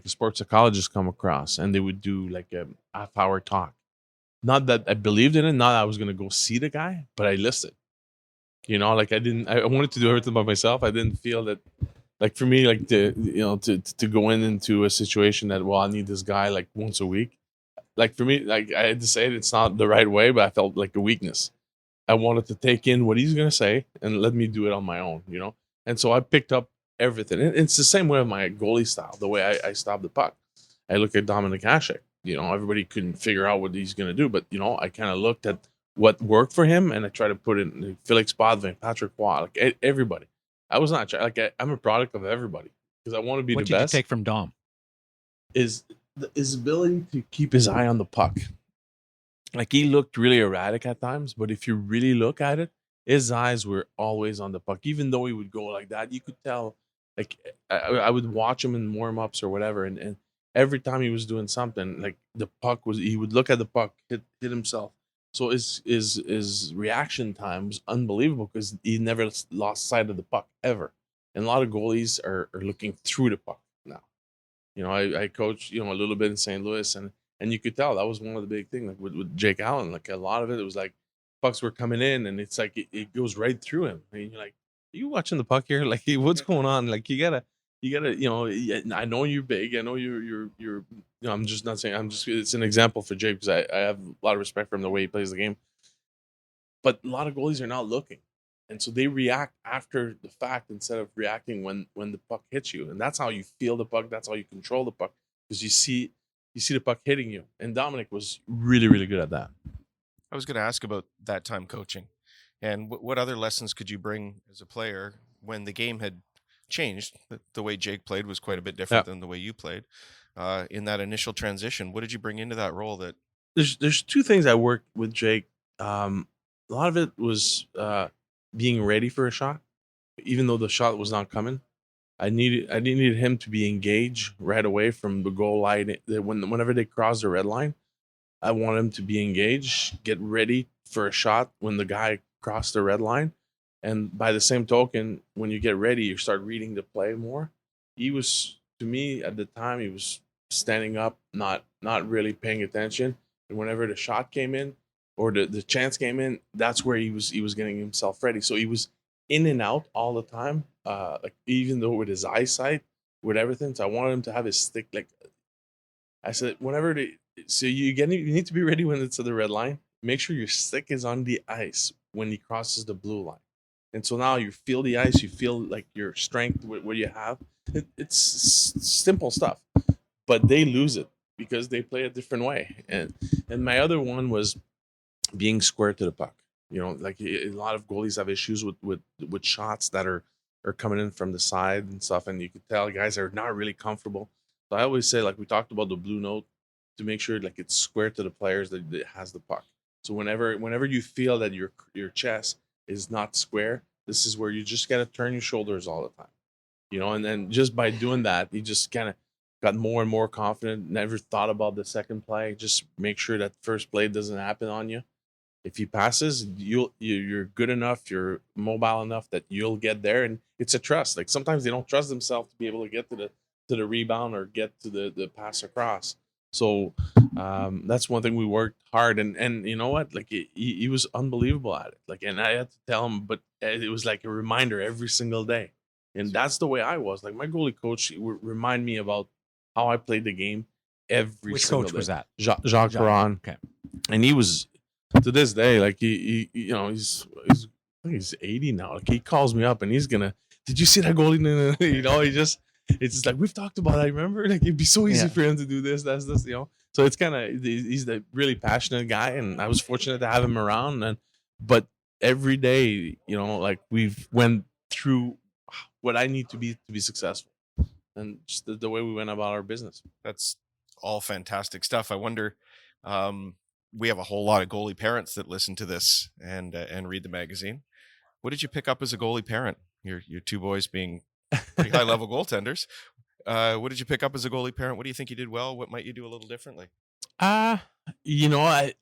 sports psychologist come across, and they would do like a half-hour talk. Not that I believed in it, not that I was going to go see the guy, but I listened. Like I wanted to do everything by myself. I didn't feel that, like, for me, like to go into a situation that, well, I need this guy like once a week. Like, for me, like, I had to say it, it's not the right way, but I felt like a weakness. I wanted to take in what he's going to say and let me do it on my own, And so I picked up everything. And it's the same way with my goalie style, the way I stop the puck. I look at Dominik Hasek. Everybody couldn't figure out what he's going to do, but, I kind of looked at what worked for him, and I tried to put it in Felix Potvin, Patrick Waugh, like everybody. I was not I'm a product of everybody because I want to be the best. What did you take from Dom? Is his ability to keep his eye on the puck. Like, he looked really erratic at times, but if you really look at it, his eyes were always on the puck. Even though he would go like that, you could tell. Like, I would watch him in warm-ups or whatever, and every time he was doing something, like, the puck he would look at the puck, hit himself. So his reaction time was unbelievable because he never lost sight of the puck ever. And a lot of goalies are looking through the puck now. I coached, a little bit in St. Louis, and you could tell that was one of the big things, like with Jake Allen. Like, a lot of it was like pucks were coming in, and it's like it goes right through him. And you're like, are you watching the puck here? Like, what's going on? Like, you gotta, I know you're big. I know you're. I'm just not saying. It's an example for Jake because I have a lot of respect for him, the way he plays the game. But a lot of goalies are not looking, and so they react after the fact instead of reacting when the puck hits you. And that's how you feel the puck. That's how you control the puck, because you see the puck hitting you. And Dominik was really, really good at that. I was going to ask about that time coaching, and what other lessons could you bring as a player when the game had changed? The way Jake played was quite a bit different than the way you played. In that initial transition, what did you bring into that role? That there's two things I worked with Jake. A lot of it was being ready for a shot, even though the shot was not coming. I needed him to be engaged right away from the goal line. Whenever they cross the red line, I want him to be engaged, get ready for a shot when the guy crossed the red line. And by the same token, when you get ready, you start reading the play more. He was, to me at the time, he was standing up, not really paying attention. And whenever the shot came in or the chance came in, that's where he was getting himself ready. So he was in and out all the time, like, even though with his eyesight, with everything. So I wanted him to have his stick. Like I said, so you need to be ready when it's at the red line. Make sure your stick is on the ice when he crosses the blue line. And so now you feel the ice, you feel like your strength, what you have. It's simple stuff, but they lose it because they play a different way. And my other one was being square to the puck. Like, a lot of goalies have issues with shots that are coming in from the side and stuff, and you can tell guys are not really comfortable. So I always say, like, we talked about the blue note, to make sure like it's square to the players that has the puck. So whenever you feel that your chest is not square, this is where you just got to turn your shoulders all the time, and then just by doing that, you just kind of got more and more confident, never thought about the second play. Just make sure that first play doesn't happen on you. If he passes, you're good enough, you're mobile enough that you'll get there, and it's a trust. Like sometimes they don't trust themselves to be able to get to the rebound or get to the pass across. So that's one thing we worked hard, and you know what? Like he was unbelievable at it. Like, and I had to tell him, but it was like a reminder every single day, and that's the way I was. Like my goalie coach would remind me about how I played the game every Which single coach day. was that? Jacques Perron. Okay. And he was, to this day, like he you know, he's I think he's 80 now. Like he calls me up and he's gonna, did you see that goalie? You know, it's just like, we've talked about that, remember? Like it'd be so easy for him to do this, that's this, you know. So it's kind of, he's the really passionate guy, and I was fortunate to have him around. But every day, you know, like we've went through what I need to be successful, and just the way we went about our business. That's all fantastic stuff. I wonder, we have a whole lot of goalie parents that listen to this and read the magazine. What did you pick up as a goalie parent? Your two boys being pretty high level goaltenders. What did you pick up as a goalie parent? What do you think you did well? What might you do a little differently? You know, I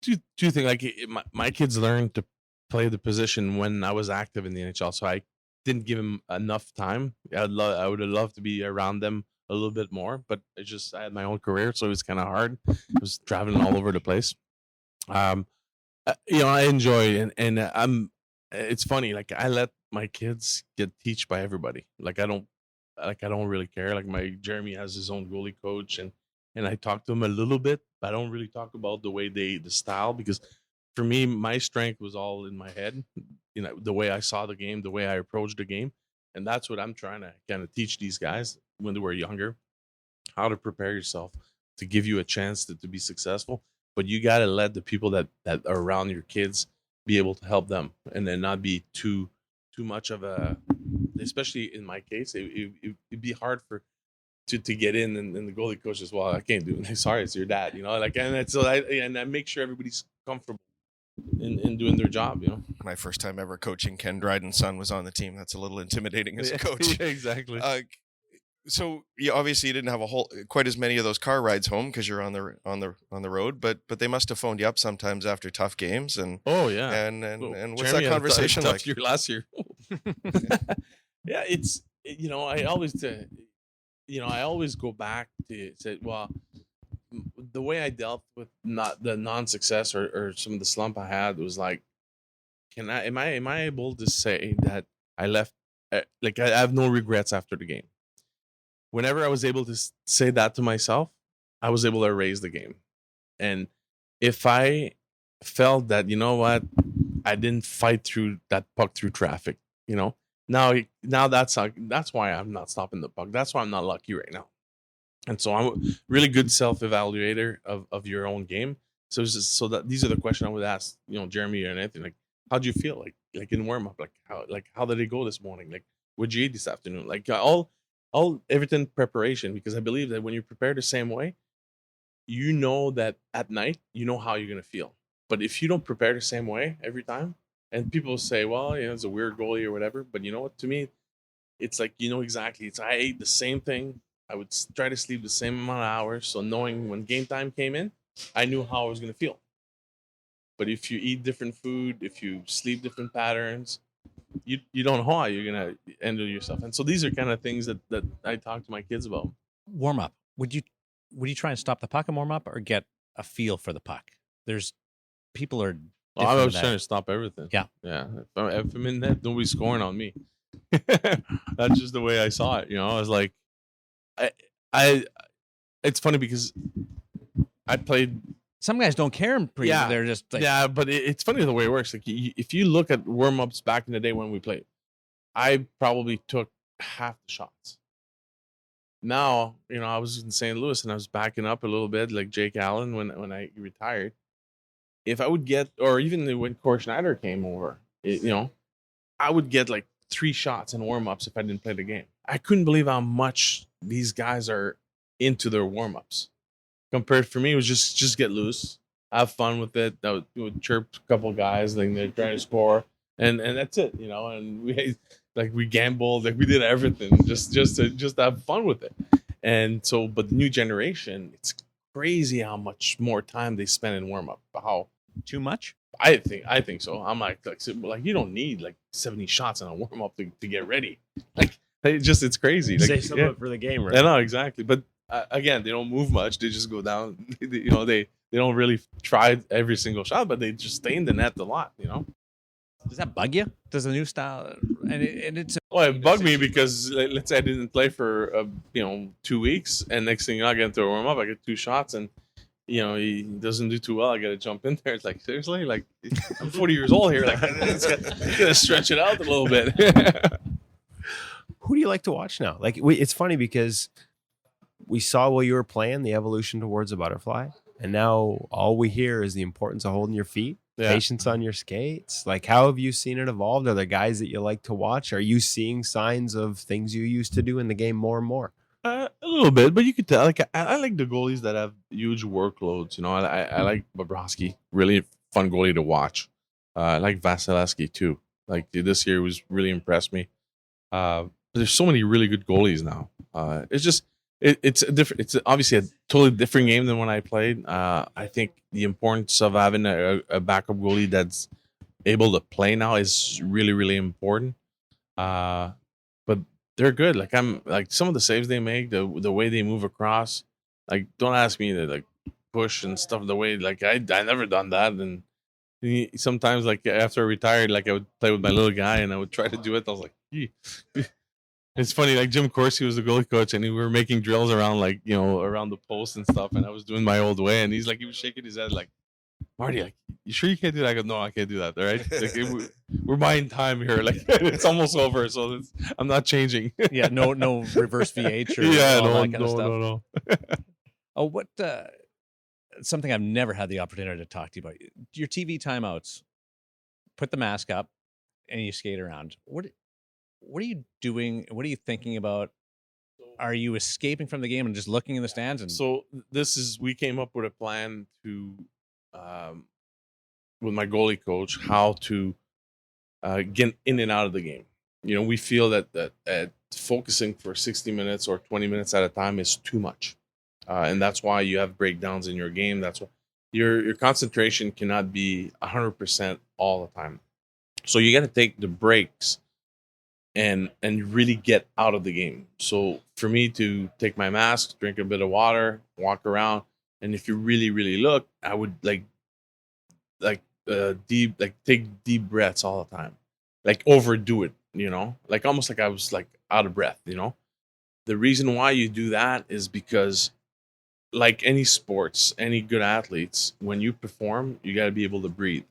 do think like my kids learned to play the position when I was active in the NHL, so I didn't give them enough time. I would have loved to be around them a little bit more, but I had my own career, so it was kind of hard. I was traveling all over the place. You know, I enjoy and it's funny, like I let my kids get teach by everybody. Like I don't really care. Like my Jeremy has his own goalie coach, and I talk to him a little bit, but I don't really talk about the style, because for me, my strength was all in my head. You know, the way I saw the game, the way I approached the game, and that's what I'm trying to kind of teach these guys when they were younger, how to prepare yourself to give you a chance to be successful. But you got to let the people that are around your kids be able to help them, and then not be too much of a, especially in my case, it'd be hard to get in, and the goalie coach as well. I can't do it. Sorry, it's your dad, you know. Like, and I make sure everybody's comfortable in doing their job, you know. My first time ever coaching, Ken Dryden's son was on the team. That's a little intimidating as a coach. Yeah, exactly. So obviously you didn't have quite as many of those car rides home because you're on the road, but they must have phoned you up sometimes after tough games. And oh yeah, and what's that conversation like? Year last year. Yeah, it's, you know, I always go back to say, well, the way I dealt with not the non-success or some of the slump I had was like, am I able to say that I left, like I have no regrets after the game? Whenever I was able to say that to myself, I was able to erase the game. And if I felt that, you know what, I didn't fight through that puck through traffic, you know, now that's why I'm not stopping the puck. That's why I'm not lucky right now. And so I'm a really good self-evaluator of your own game. So it's just, so that these are the questions I would ask, you know, Jeremy or anything, like, how'd you feel? Like in warm up, how did it go this morning? Like, what'd you eat this afternoon? Like all everything preparation, because I believe that when you prepare the same way, you know that at night, you know how you're going to feel. But if you don't prepare the same way every time, and people say, well, you know, it's a weird goalie or whatever, but you know what, to me, it's like, you know, exactly. I ate the same thing. I would try to sleep the same amount of hours. So knowing when game time came in, I knew how I was going to feel. But if you eat different food, if you sleep different patterns, you don't know how you're going to handle yourself. And so these are kind of things that I talk to my kids about. Warm up. Would you try and stop the puck and warm up, or get a feel for the puck? There's people are. I was trying to stop everything. Yeah. If I'm in net, nobody's scoring on me. That's just the way I saw it. You know, I was like, I. It's funny because I played. Some guys don't care. Yeah, they're just like, yeah. But it's funny the way it works. Like, if you look at warm ups back in the day when we played, I probably took half the shots. Now, you know, I was in St. Louis and I was backing up a little bit, like Jake Allen when I retired. If I would get, or even when Corey Schneider came over, you know, I would get like 3 shots in warm-ups if I didn't play the game. I couldn't believe how much these guys are into their warm-ups. Compared, for me, it was just get loose, have fun with it. I would chirp a couple guys, like they're trying to score, and that's it, you know. And we gambled, like we did everything just to have fun with it. And so, but the new generation, it's crazy how much more time they spend in warm-up. How too much? I think so. I'm like you don't need like 70 shots in a warm up to get ready. Like it's crazy. Like, Save some of it for the game, right? I know exactly. But again, they don't move much. They just go down. They don't really try every single shot, but they just stay in the net a lot. Does that bug you? Does the new style and it's Well, it bugged me because let's say I didn't play for 2 weeks, and next thing I get into a warm up, I get 2 shots, and he doesn't do too well. I got to jump in there. It's like, seriously, like I'm 40 years old here. Like, gotta stretch it out a little bit. Who do you like to watch now? Like, it's funny because we saw while you were playing the evolution towards a butterfly, and now all we hear is the importance of holding your feet, patience on your skates. Like, how have you seen it evolved? Are there guys that you like to watch? Are you seeing signs of things you used to do in the game more and more? A little bit, but you could tell. Like I like the goalies that have huge workloads. I like Bobrovsky, really fun goalie to watch. I like Vasilevsky too. Like this year was really impressed me. There's so many really good goalies now. It's just it's a different. It's obviously a totally different game than when I played. I think the importance of having a backup goalie that's able to play now is really, really important. But they're good. Like I'm like some of the saves they make, the way they move across. Like don't ask me to like push and stuff. The way like I never done that. And sometimes like after I retired, like I would play with my little guy and I would try to do it. I was like, gee. It's funny. Like Jim Corsi was the goalie coach, and we were making drills around like around the post and stuff. And I was doing my old way, and he was shaking his head like, Marty, like, you sure you can't do that? I go, no, I can't do that. All right, like, we're buying time here. Like it's almost over, so I'm not changing. Yeah, no reverse VH or all that kind of stuff. No. Oh, what? Something I've never had the opportunity to talk to you about. Your TV timeouts. Put the mask up, and you skate around. What are you doing? What are you thinking about? Are you escaping from the game and just looking in the stands? And so we came up with a plan to. With my goalie coach, how to get in and out of the game. We feel that focusing for 60 minutes or 20 minutes at a time is too much, and that's why you have breakdowns in your game. That's why your concentration cannot be 100% all the time. So you got to take the breaks and really get out of the game. So for me to take my mask, drink a bit of water, walk around. And if you really, really look, I would take deep breaths all the time, like overdo it, like almost like I was like out of breath, The reason why you do that is because, like any sports, any good athletes, when you perform, you got to be able to breathe.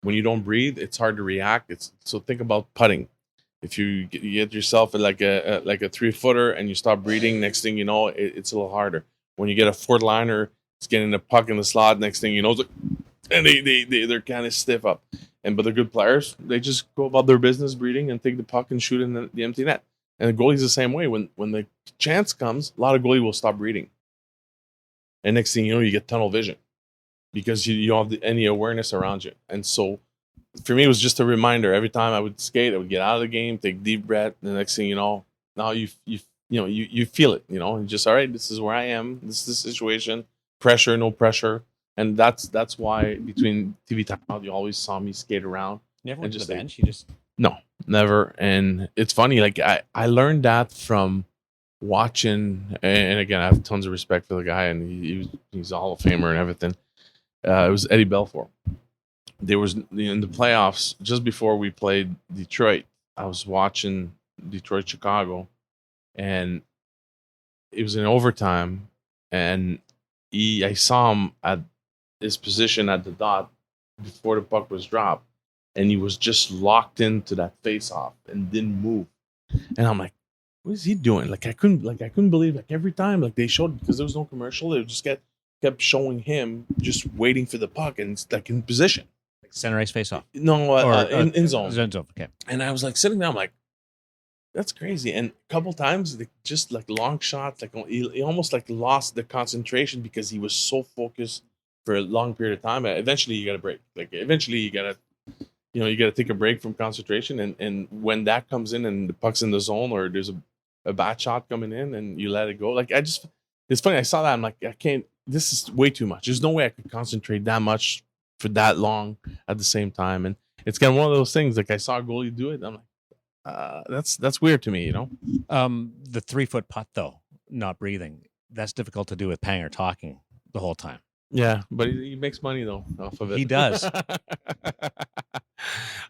When you don't breathe, it's hard to react. So think about putting. If you get yourself like a 3-footer and you stop breathing, next thing you know, it's a little harder. When you get a 4th-liner, it's getting the puck in the slot. Next thing you know, and they're kind of stiff up. But the good players, they just go about their business, breathing, and take the puck and shoot in the empty net. And the goalie's the same way. When the chance comes, a lot of goalie will stop breathing. And next thing you know, you get tunnel vision because you don't have any awareness around you. And so, for me, it was just a reminder. Every time I would skate, I would get out of the game, take a deep breath. And the next thing you know, now you feel it, and just, all right, this is where I am. This is the situation. Pressure, no pressure. And that's why between TV timeout, you always saw me skate around. Never went to the bench? You just... No, never. And it's funny, like I learned that from watching, and again, I have tons of respect for the guy, and he's a Hall of Famer and everything. It was Eddie Belfour. There was in the playoffs, just before we played Detroit, I was watching Detroit-Chicago, and it was in overtime, and I saw him at his position at the dot before the puck was dropped, and he was just locked into that face-off and didn't move. And I'm like, what is he doing? Like I couldn't believe, like every time, like they showed, because there was no commercial, they just kept showing him just waiting for the puck and like in position. Center ice face-off? No, in zone. Zone, okay. And I was like sitting there, I'm like, that's crazy. And a couple times, just like long shots, like he almost like lost the concentration because he was so focused for a long period of time. Eventually, you got to break. Like eventually, you got to take a break from concentration. And when that comes in and the puck's in the zone or there's a bad shot coming in and you let it go, like it's funny. I saw that. I'm like, I can't. this is way too much. There's no way I could concentrate that much for that long at the same time. And it's kind of one of those things. Like I saw a goalie do it. I'm like, that's weird to me, The 3-foot putt, though, not breathing, that's difficult to do with Panger talking the whole time. Yeah, but he makes money though off of it. He does.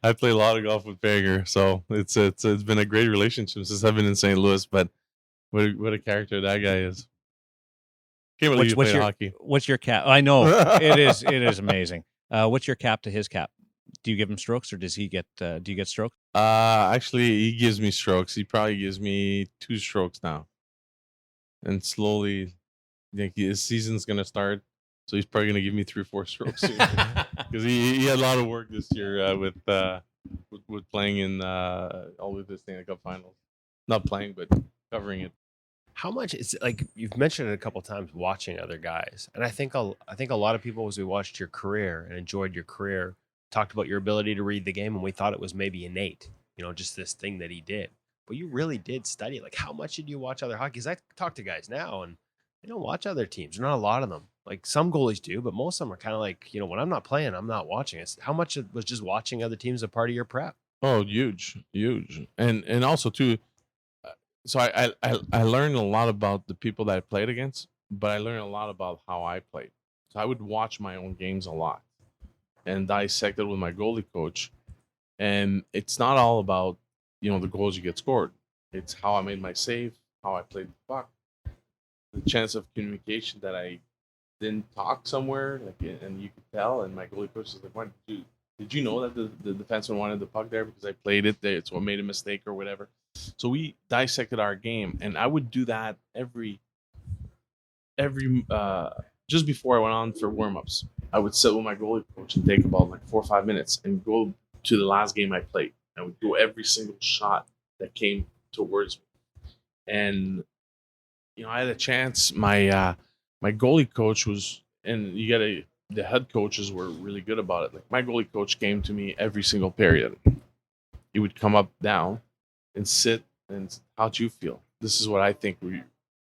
I play a lot of golf with Panger, so it's been a great relationship since I've been in St. Louis. But what a character that guy is. Can't believe you play hockey. What's your cap? I know it is amazing. What's your cap to his cap? Do you give him strokes, or does he get? Do you get strokes? Actually, he gives me strokes. He probably gives me 2 strokes now, and slowly, his season's gonna start. So he's probably gonna give me 3 or 4 strokes because he had a lot of work this year with playing in all of the Stanley Cup finals. Not playing, but covering it. How much it's like you've mentioned it a couple times, watching other guys, and I think a lot of people, as we watched your career and enjoyed your career, talked about your ability to read the game, and we thought it was maybe innate, just this thing that he did. But you really did study. Like, how much did you watch other hockey? Because I talk to guys now, and they don't watch other teams. Not a lot of them. Like, some goalies do, but most of them are kind of like, when I'm not playing, I'm not watching. It's how much was just watching other teams a part of your prep? Oh, huge, and also too. So I learned a lot about the people that I played against, but I learned a lot about how I played. So I would watch my own games a lot and dissect it with my goalie coach. And it's not all about the goals you get scored. It's how I made my save, how I played the puck, the chance of communication that I didn't talk somewhere, and you could tell. And my goalie coach was like, "Why did you know that the defenseman wanted the puck there because I played it there, so I made a mistake or whatever?" So we dissected our game, and I would do that every just before I went on for warm-ups. I would sit with my goalie coach and take about 4 or 5 minutes and go to the last game I played. I would go every single shot that came towards me, and I had a chance. My goalie coach was, and the head coaches were really good about it. Like, my goalie coach came to me every single period. He would come up down and sit and, "How'd you feel? This is what I think.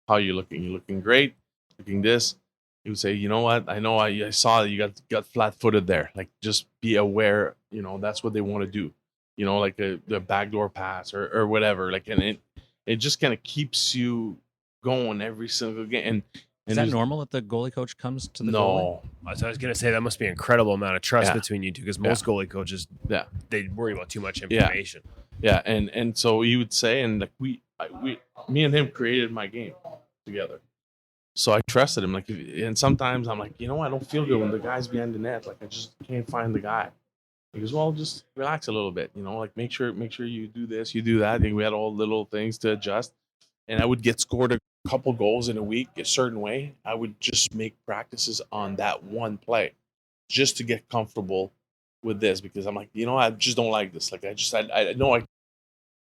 How you looking? You looking great? Looking this." He would say, "You know what? I know I saw that you got flat-footed there. Like, just be aware. That's what they want to do. Like the backdoor pass or whatever. Like, and it just kind of keeps you going every single game." And is that normal that the goalie coach comes to the goalie? No. So I was going to say that must be an incredible amount of trust between you two, because most goalie coaches, they worry about too much information. Yeah, and so he would say, and like me and him created my game together. So I trusted him. Like, and sometimes I'm like, I don't feel good when the guy's behind the net. Like, I just can't find the guy. He goes, "Well, just relax a little bit. Like make sure you do this, you do that." And we had all little things to adjust. And I would get scored a couple goals in a week a certain way. I would just make practices on that one play just to get comfortable with this, because I'm like, I just don't like this. Like, I know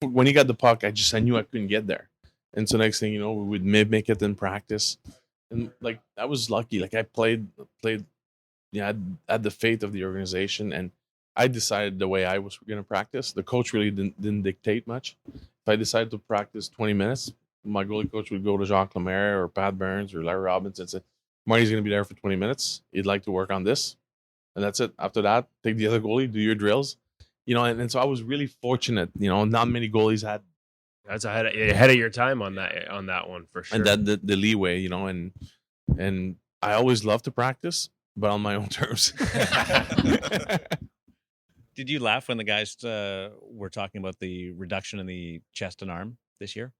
when he got the puck, I knew I couldn't get there. And so next thing you know, we would make it in practice. And like, I was lucky. Like, I played, I had the faith of the organization, and I decided the way I was going to practice. The coach really didn't dictate much. If I decided to practice 20 minutes, my goalie coach would go to Jacques Lemaire or Pat Burns or Larry Robbins and say, "Marty's going to be there for 20 minutes. He'd like to work on this." And that's it. After that, take the other goalie, do your drills. And so I was really fortunate. Not many goalies had. That's ahead of your time on that one, for sure. And that the leeway, and I always love to practice, but on my own terms. Did you laugh when the guys were talking about the reduction in the chest and arm this year?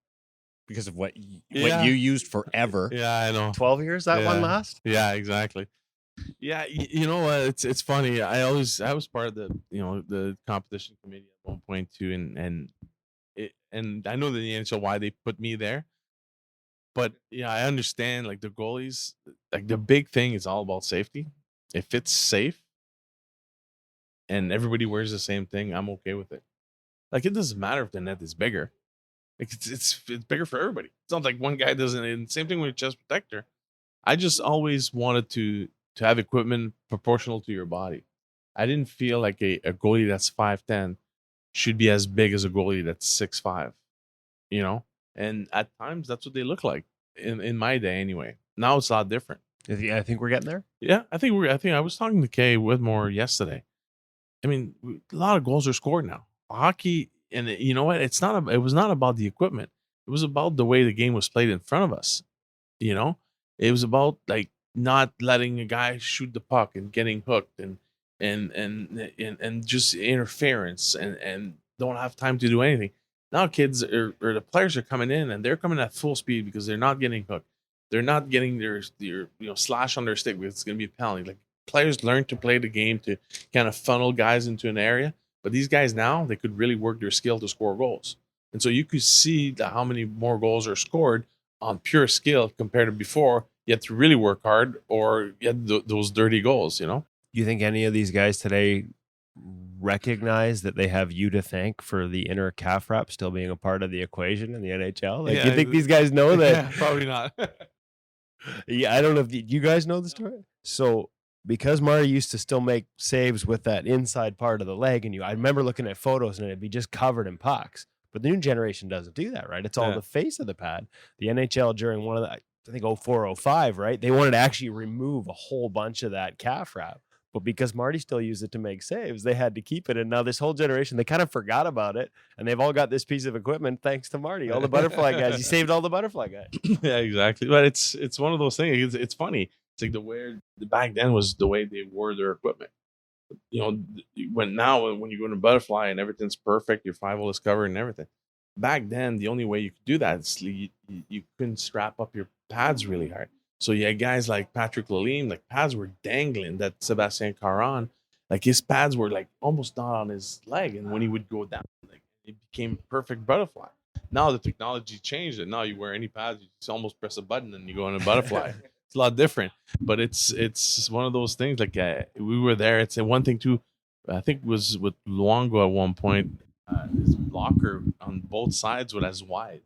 Because of what you used forever. Yeah, I know. 12 years that one last? Yeah, exactly. Yeah, it's funny. I was part of the competition committee at one point too, and I know the NHL why they put me there. But yeah, I understand, like, the goalies, like, the big thing is all about safety. If it's safe and everybody wears the same thing, I'm okay with it. Like, it doesn't matter if the net is bigger. Like, it's bigger for everybody. It's not like one guy doesn't. And same thing with chest protector. I just always wanted to have equipment proportional to your body. I didn't feel like a goalie that's 5'10" should be as big as a goalie that's 6'5", And at times that's what they look like in my day anyway. Now it's a lot different. I think we're getting there. Yeah, I think I was talking to Kay Whitmore yesterday. I mean, a lot of goals are scored now. Hockey, and you know what? It was not about the equipment. It was about the way the game was played in front of us. You know, it was about like not letting a guy shoot the puck and getting hooked and just interference and don't have time to do anything. Now kids or the players are coming in and they're coming at full speed because they're not getting hooked. They're not getting their slash on their stick because it's going to be a penalty. Like players learn to play the game to kind of funnel guys into an area, but these guys now they could really work their skill to score goals. And so you could see how many more goals are scored on pure skill compared to before. You had to really work hard, or you had those dirty goals. You know. Do you think any of these guys today recognize that they have you to thank for the inner calf wrap still being a part of the equation in the NHL? Like, do you think these guys know that? Yeah, probably not. Yeah, I don't know if you guys know the story. So because Marty used to still make saves with that inside part of the leg, and I remember looking at photos and it'd be just covered in pucks. But the new generation doesn't do that, right? It's all the face of the pad. The NHL during one of the, I think 04-05, right? They wanted to actually remove a whole bunch of that calf wrap. But because Marty still used it to make saves, they had to keep it. And now this whole generation, they kind of forgot about it. And they've all got this piece of equipment thanks to Marty. All the butterfly guys. He saved all the butterfly guys. Yeah, exactly. But it's one of those things. It's funny. It's like back then was the way they wore their equipment. You know, when you go to butterfly and everything's perfect, your 5-hole is covered and everything. Back then, the only way you could do that is you couldn't strap up your pads really hard. So you had guys like Patrick Lalime, like pads were dangling. That Sebastian Caron, like his pads were like almost not on his leg, and when he would go down, like it became perfect butterfly. Now the technology changed, and now you wear any pads, you just almost press a button and you go in a butterfly. It's a lot different, but it's one of those things. Like we were there. It's one thing too. I think it was with Luongo at one point. His blocker on both sides was as wide.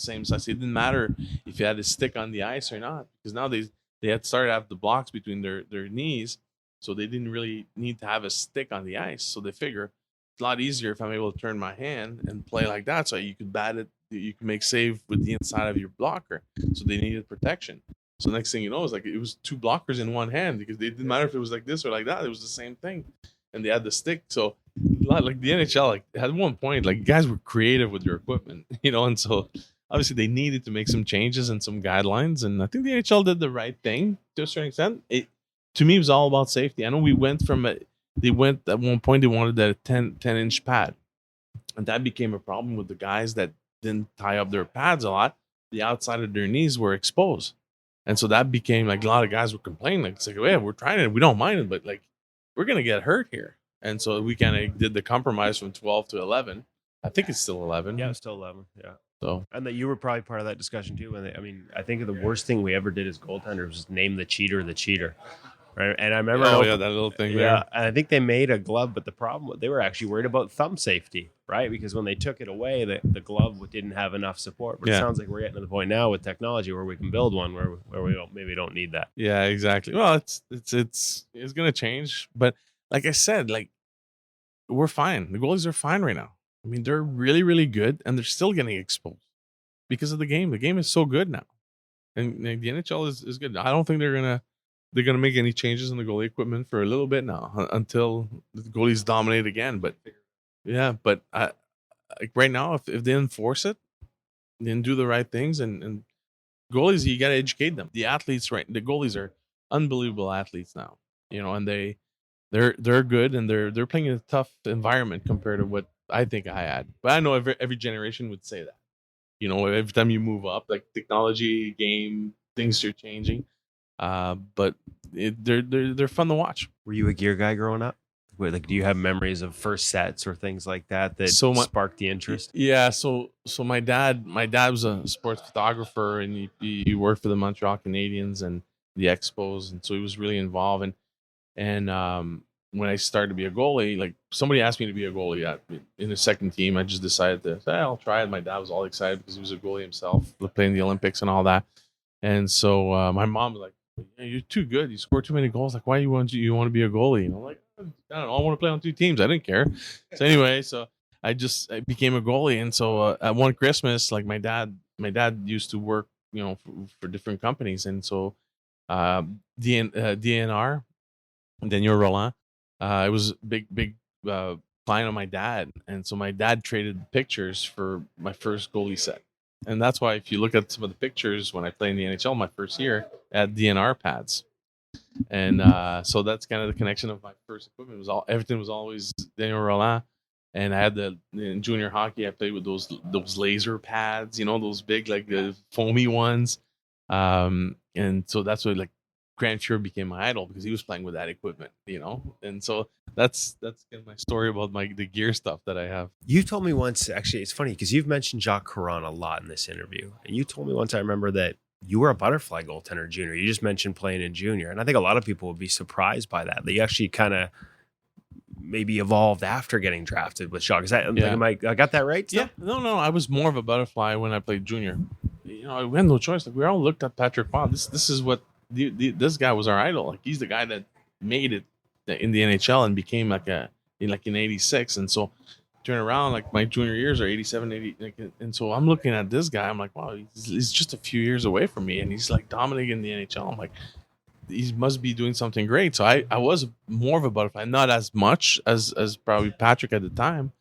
Same size. It didn't matter if you had a stick on the ice or not, because now they had started to have the blocks between their knees, so they didn't really need to have a stick on the ice. So they figure it's a lot easier if I'm able to turn my hand and play like that. So you could bat it, you can make save with the inside of your blocker. So they needed protection. So next thing you know, it was two blockers in one hand, because it didn't matter if it was like this or like that. It was the same thing, and they had the stick. So like the NHL, like at one point, like guys were creative with their equipment, and so. Obviously, they needed to make some changes and some guidelines, and I think the NHL did the right thing to a certain extent. To me, it was all about safety. I know at one point, they wanted that 10-inch pad, and that became a problem with the guys that didn't tie up their pads a lot. The outside of their knees were exposed, and so that became like a lot of guys were complaining, like, it's like, yeah, we're trying it, we don't mind it, but like we're gonna get hurt here, and so we kind of did the compromise from 12 to 11. I think it's still 11. Yeah, it's still 11. Yeah. So, and that you were probably part of that discussion too. I think the worst thing we ever did as goaltenders was just name the cheater, right? And I remember, that little thing there. Yeah, and I think they made a glove, but the problem, they were actually worried about thumb safety, right? Because when they took it away, the glove didn't have enough support. But it sounds like we're getting to the point now with technology where we can build one where we maybe don't need that. Yeah, exactly. Well, it's gonna change, but like I said, like we're fine. The goalies are fine right now. I mean, they're really, really good, and they're still getting exposed because of the game. The game is so good now, and the NHL is good. I don't think they're gonna make any changes in the goalie equipment for a little bit now until the goalies dominate again. But yeah, but like right now, if they enforce it, then do the right things, and goalies, you got to educate them. The athletes, right? The goalies are unbelievable athletes now, and they're good, and they're playing in a tough environment compared to what I think I had. But I know every generation would say that. Every time you move up, like technology, game, things are changing. But they're fun to watch. Were you a gear guy growing up? Like, do you have memories of first sets or things like that sparked the interest? Yeah. So my dad was a sports photographer, and he worked for the Montreal Canadiens and the Expos, and so he was really involved. And when I started to be a goalie, like somebody asked me to be a goalie in the second team, I just decided to say, I'll try it. My dad was all excited because he was a goalie himself, playing the Olympics and all that. And so my mom was like, you're too good. You score too many goals. Like, why you want to be a goalie? And I'm like, I don't know. I want to play on two teams. I didn't care. So anyway, I became a goalie. And so at one Christmas, like my dad used to work, for different companies. And so DNR, Daniel Roland. It was big client of my dad, and so my dad traded pictures for my first goalie set. And that's why if you look at some of the pictures when I played in the NHL my first year, I had DNR pads. And so that's kind of the connection of my first equipment. Everything was always Daniel Roland. And I had in junior hockey, I played with those laser pads, those big, like the foamy ones. And so that's what, like, Grant Fuhr became my idol because he was playing with that equipment, And so that's kind of my story about the gear stuff that I have. You told me once, actually, it's funny because you've mentioned Jacques Caron a lot in this interview. And you told me once, I remember, that you were a butterfly goaltender junior. You just mentioned playing in junior. And I think a lot of people would be surprised by that you actually kind of maybe evolved after getting drafted with Jacques. Is that, I got that right? Yeah. No. I was more of a butterfly when I played junior. We had no choice. Like, we all looked at Patrick Waugh. This is what this guy was our idol. Like, he's the guy that made it in the NHL and became in 86. And so turn around, like, my junior years are 87, 80. And so I'm looking at this guy. I'm like, wow, he's just a few years away from me. And he's like dominating in the NHL. I'm like, he must be doing something great. So I was more of a butterfly, not as much as probably Patrick at the time.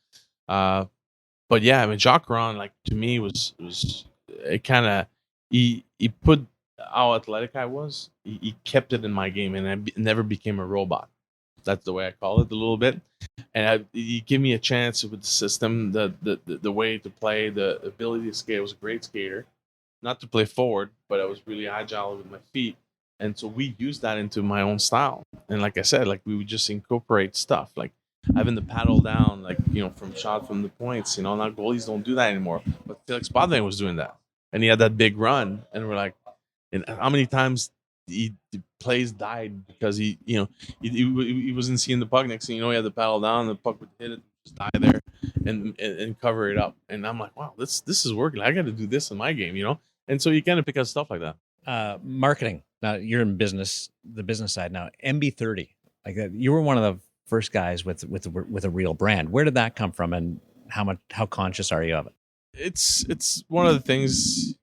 But yeah, I mean, Jacques Caron, like, to me was it kind of, he put how athletic I was. He kept it in my game, and I never became a robot. That's the way I call it a little bit. And he gave me a chance with the system, the way to play, the ability to skate. I was a great skater, not to play forward, but I was really agile with my feet. And so we used that into my own style. And like I said, like, we would just incorporate stuff like having the paddle down, like, from the points. Now goalies don't do that anymore. But Felix Potvin was doing that. And he had that big run. And we're like, and how many times the plays died because he wasn't seeing the puck. Next thing you know, he had the paddle down, the puck would hit it, just die there and cover it up. And I'm like, wow, this is working. I got to do this in my game, And so you kind of pick up stuff like that. Marketing. Now you're in business, the business side now. MB30, like that. You were one of the first guys with a real brand. Where did that come from, and how conscious are you of it? It's one of the things.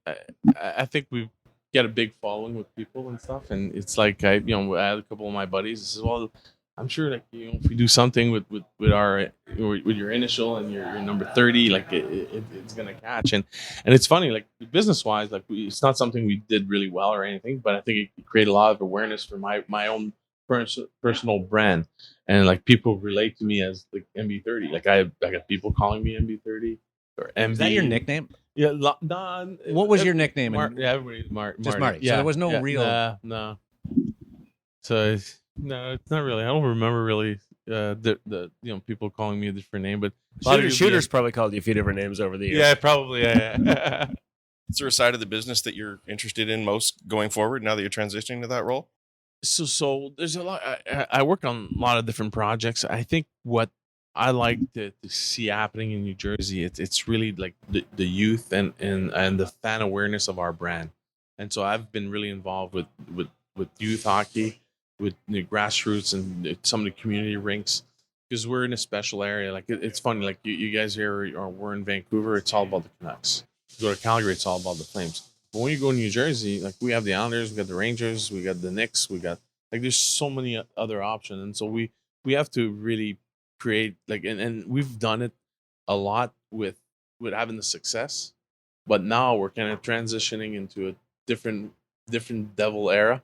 I think we've got a big following with people and stuff, and it's like I had a couple of my buddies. This is, well, I'm sure, like, if we do something with your initial and your number 30, like, it's gonna catch. And it's funny, like, business wise, like, it's not something we did really well or anything, but I think it created a lot of awareness for my own personal brand, and, like, people relate to me as, like, MB30. Like, I got people calling me MB30 or MB. Is that your nickname? Yeah. What was your nickname? Everybody, Just Marty. Yeah, so there was no real. No. So. No, it's not really. I don't remember really the people calling me a different name, but Shooters probably called you a few different names over the years. Yeah, probably. Yeah. Is there a side of the business that you're interested in most going forward now that you're transitioning to that role? So there's a lot. I work on a lot of different projects. I think what I like to see happening in New Jersey, it's really like the youth and the fan awareness of our brand. And so I've been really involved with youth hockey, with the grassroots and some of the community rinks, because we're in a special area. Like, it's funny, like, you guys here we're in Vancouver, it's all about the Canucks. You go to Calgary, it's all about the Flames. But when you go to New Jersey, like, we have the Islanders, we got the Rangers, we got the Knicks, we got, like, there's so many other options. And so we have to really create, like, and we've done it a lot with having the success, but now we're kind of transitioning into a different devil era.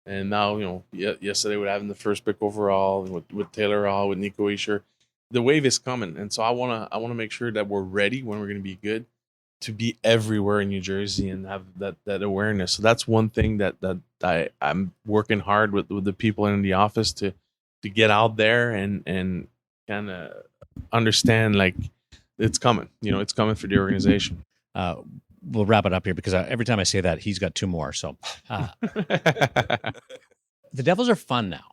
And now, yesterday we're having the first pick overall with Taylor Hall, with Nico Hischier. The wave is coming, and so I wanna make sure that we're ready when we're gonna be good to be everywhere in New Jersey and have that awareness. So that's one thing that I'm working hard with the people in the office to get out there and kind of understand, like, it's coming. It's coming for the organization. We'll wrap it up here because every time I say that, he's got two more. So the Devils are fun now.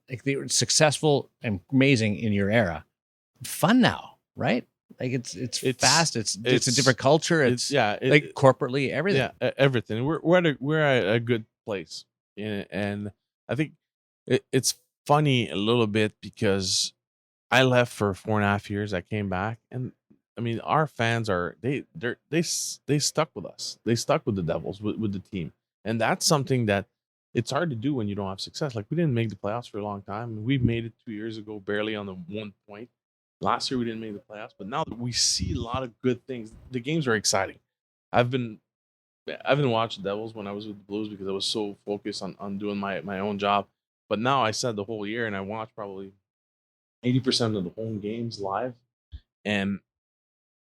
Like, they were successful and amazing in your era. Fun now, right? Like, it's fast. It's a different culture. Like, corporately, everything. Yeah, everything. We're at a good place, and I think it's funny a little bit because I left for 4.5 years. I came back, and I mean, our fans they stuck with us. They stuck with the Devils, with the team. And that's something that it's hard to do when you don't have success. Like, we didn't make the playoffs for a long time. We made it 2 years ago, barely on the 1 point. Last year we didn't make the playoffs, but now that we see a lot of good things, the games are exciting. I've been watching Devils when I was with the Blues because I was so focused on doing my own job. But now I said the whole year, and I watched probably 80% of the home games live, and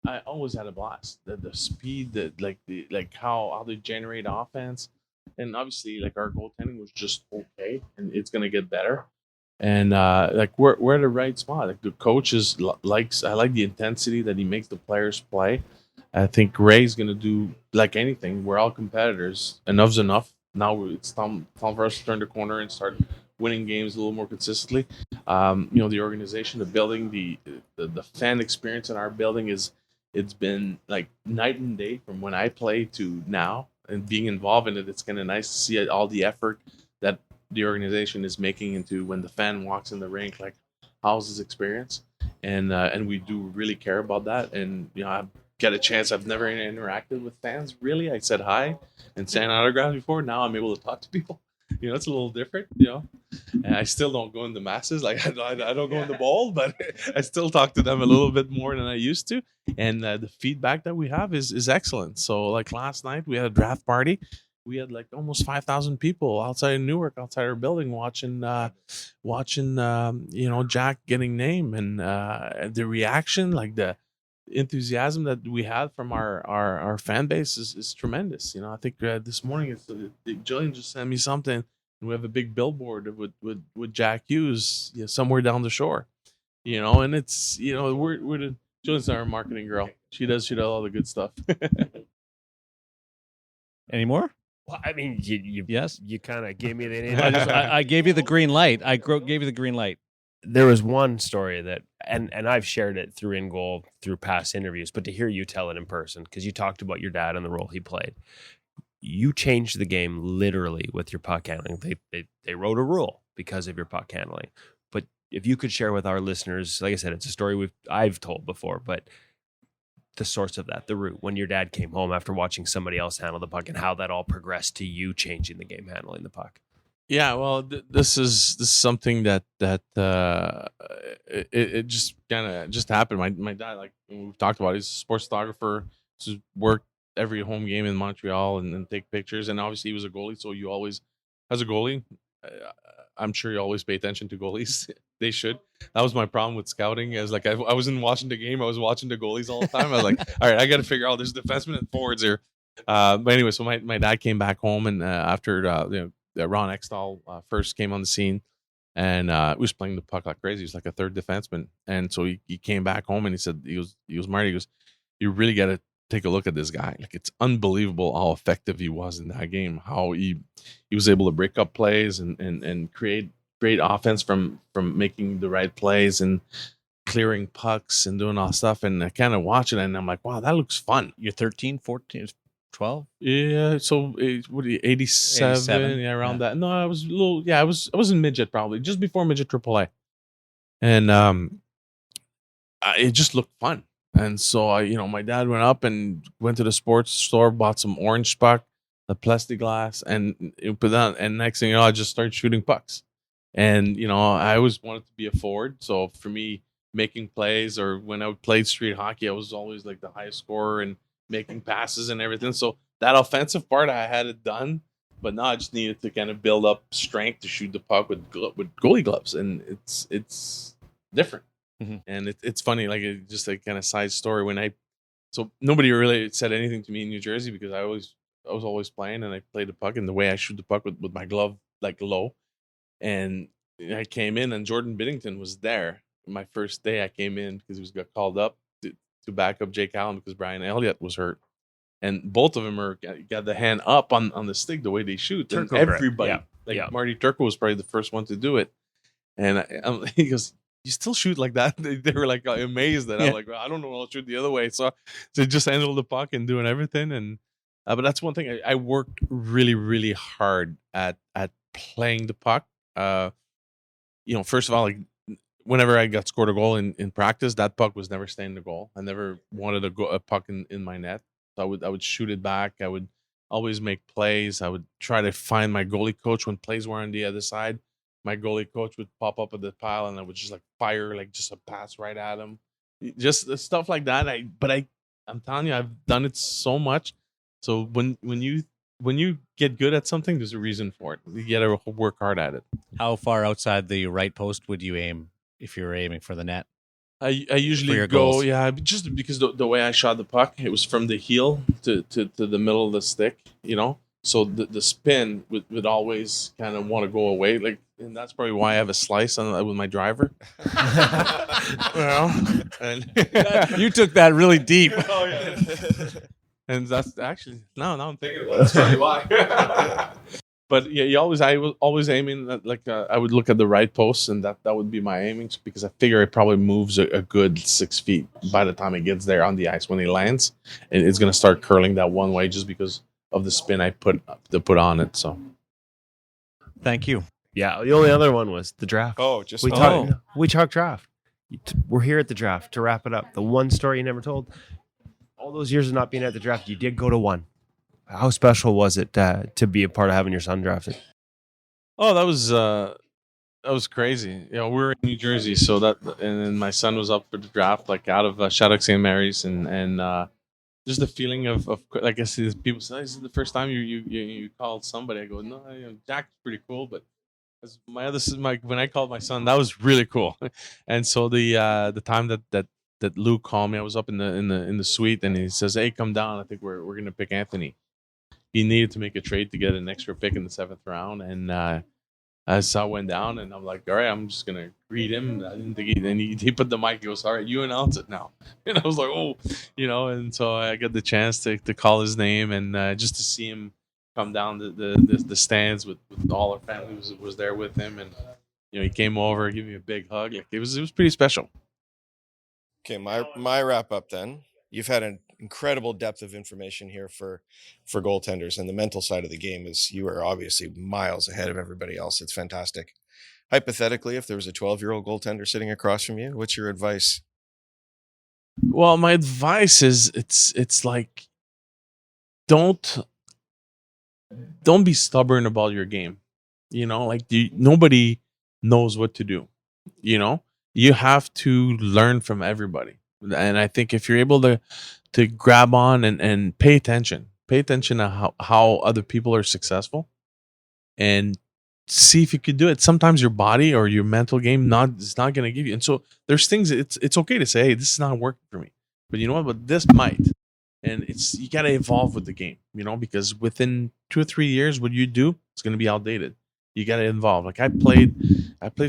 I always had a blast. The speed, like how they generate offense, and obviously like our goaltending was just okay, and it's gonna get better. And like we're at the right spot. Like the coach likes. I like the intensity that he makes the players play. I think Ray's gonna do like anything. We're all competitors. Enough's enough. Now it's time for us to turn the corner and start winning games a little more consistently. The organization, the building, the fan experience in our building it's been like night and day from when I play to now, and being involved in it. It's kind of nice to see all the effort that the organization is making into when the fan walks in the rink. Like, how's his experience? And we do really care about that. And I've got a chance. I've never interacted with fans really. I said hi and signed autographs before. Now I'm able to talk to people. It's a little different. And I still don't go in the masses. Like, I don't go in the bowl, but I still talk to them a little bit more than I used to. And the feedback that we have is excellent. So like last night we had a draft party. We had like almost 5,000 people outside of Newark, outside our building, watching Jack getting named, and the reaction, like the enthusiasm that we had from our fan base is tremendous. I think this morning Jillian just sent me something, and we have a big billboard with Jack Hughes somewhere down the shore. And it's Jillian's our marketing girl. She does all the good stuff. Any more? Well, I mean, Yes. you kind of gave me the name. I gave you the green light. Gave you the green light. There was one story that, and I've shared it through InGoal, through past interviews, but to hear you tell it in person, because you talked about your dad and the role he played. You changed the game literally with your puck handling. They wrote a rule because of your puck handling. But if you could share with our listeners, like I said, it's a story I've told before, but the source of that, the root, when your dad came home after watching somebody else handle the puck, and how that all progressed to you changing the game, handling the puck. Yeah, well, this is something that it just kind of just happened. My dad, like we've talked about, he's a sports photographer. He's worked every home game in Montreal and take pictures. And obviously he was a goalie, so you always, as a goalie, I'm sure you always pay attention to goalies. They should. That was my problem with scouting. I was like, I wasn't watching the game. I was watching the goalies all the time. I was like, all right, I got to figure out there's defensemen and forwards here. But anyway, so my dad came back home, and after Ron Extall first came on the scene, and he was playing the puck like crazy. He was like a third defenseman, and so he came back home, and he said, he was Marty. He goes, you really got to take a look at this guy. Like, it's unbelievable how effective he was in that game. How he was able to break up plays and create great offense from making the right plays and clearing pucks and doing all stuff. And I kind of watch it, and I'm like, wow, that looks fun. You're 13, 14, 12? Yeah, so what are you, 87? Yeah, around that. No, I was a little. Yeah, I was in midget, probably just before midget AAA, and it just looked fun. And so my dad went up and went to the sports store, bought some orange puck, the plexiglass, and put that. And next thing you know, I just started shooting pucks. And I always wanted to be a forward. So for me, making plays, or when I played street hockey, I was always like the highest scorer and making passes and everything. So that offensive part, I had it done. But now I just needed to kind of build up strength to shoot the puck with goalie gloves, and it's different. Mm-hmm. And it's funny, like just a kind of side story. So nobody really said anything to me in New Jersey because I was always playing, and I played the puck, and the way I shoot the puck with my glove like low. And I came in, and Jordan Binnington was there. My first day I came in because he got called up to back up Jake Allen because Brian Elliott was hurt. And both of them got the hand up on the stick the way they shoot. And everybody, Marty Turco was probably the first one to do it. And he goes, you still shoot like that? They were like amazed that I'm like, well, I don't know, I'll shoot the other way. So to just handle the puck and doing everything. And but that's one thing I worked really, really hard at playing the puck. First of all, like whenever I got scored a goal in practice, that puck was never staying in the goal. I never wanted a puck in my net. So I would shoot it back. I would always make plays. I would try to find my goalie coach when plays were on the other side. My goalie coach would pop up at the pile, and I would just like fire like just a pass right at him. Just stuff like that. I'm telling you, I've done it so much. So when you get good at something, there's a reason for it. You got to work hard at it. How far outside the right post would you aim if you were aiming for the net? I usually your go, goals? yeah, just because the way I shot the puck, it was from the heel to the middle of the stick, So the spin would always kind of want to go away, like, and that's probably why I have a slice on with my driver. And You took that really deep. oh yeah, and that's actually now I'm thinking about it, that's probably why. But yeah, I was always aiming at, like I would look at the right post, and that would be my aiming, because I figure it probably moves a good 6 feet by the time it gets there on the ice when it lands, and it's gonna start curling that one way just because of the spin I put on it. So Thank you. Yeah, the only other one was the draft. Oh, just We talked draft. We're here at the draft to wrap it up. The one story you never told. All those years of not being at the draft, you did go to one. How special was it to be a part of having your son drafted? oh, that was crazy. We were in New Jersey, so and then my son was up for the draft, like out of Shattuck St. Mary's, and just the feeling of like I see people say, "This is the first time you called somebody." I go, "No, Jack's pretty cool," but as when I called my son, that was really cool. And so the time that Luke called me, I was up in the suite, and he says, "Hey, come down. I think we're gonna pick Anthony." He needed to make a trade to get an extra pick in the 7th round, and as I went down, and I'm like, "All right, I'm just gonna greet him." I didn't think he put the mic. He goes, "All right, you announce it now." And I was like, "Oh," And so I got the chance to call his name, and just to see him come down the stands with all our family was there with him, and he came over, gave me a big hug. Like it was pretty special. Okay, my wrap up then. You've had an incredible depth of information here for goaltenders, and the mental side of the game is you are obviously miles ahead of everybody else. It's fantastic. Hypothetically, if there was a 12-year-old goaltender sitting across from you, what's your advice? Well, my advice is it's like don't be stubborn about your game. Nobody knows what to do. You have to learn from everybody. And I think if you're able to grab on and pay attention to how other people are successful, and see if you could do it. Sometimes your body or your mental game is not going to give you. And so there's things it's okay to say, "Hey, this is not working for me," but you know what? But this might. And you got to evolve with the game, because within 2 or 3 years, what you do is going to be outdated. You got to evolve. Like I played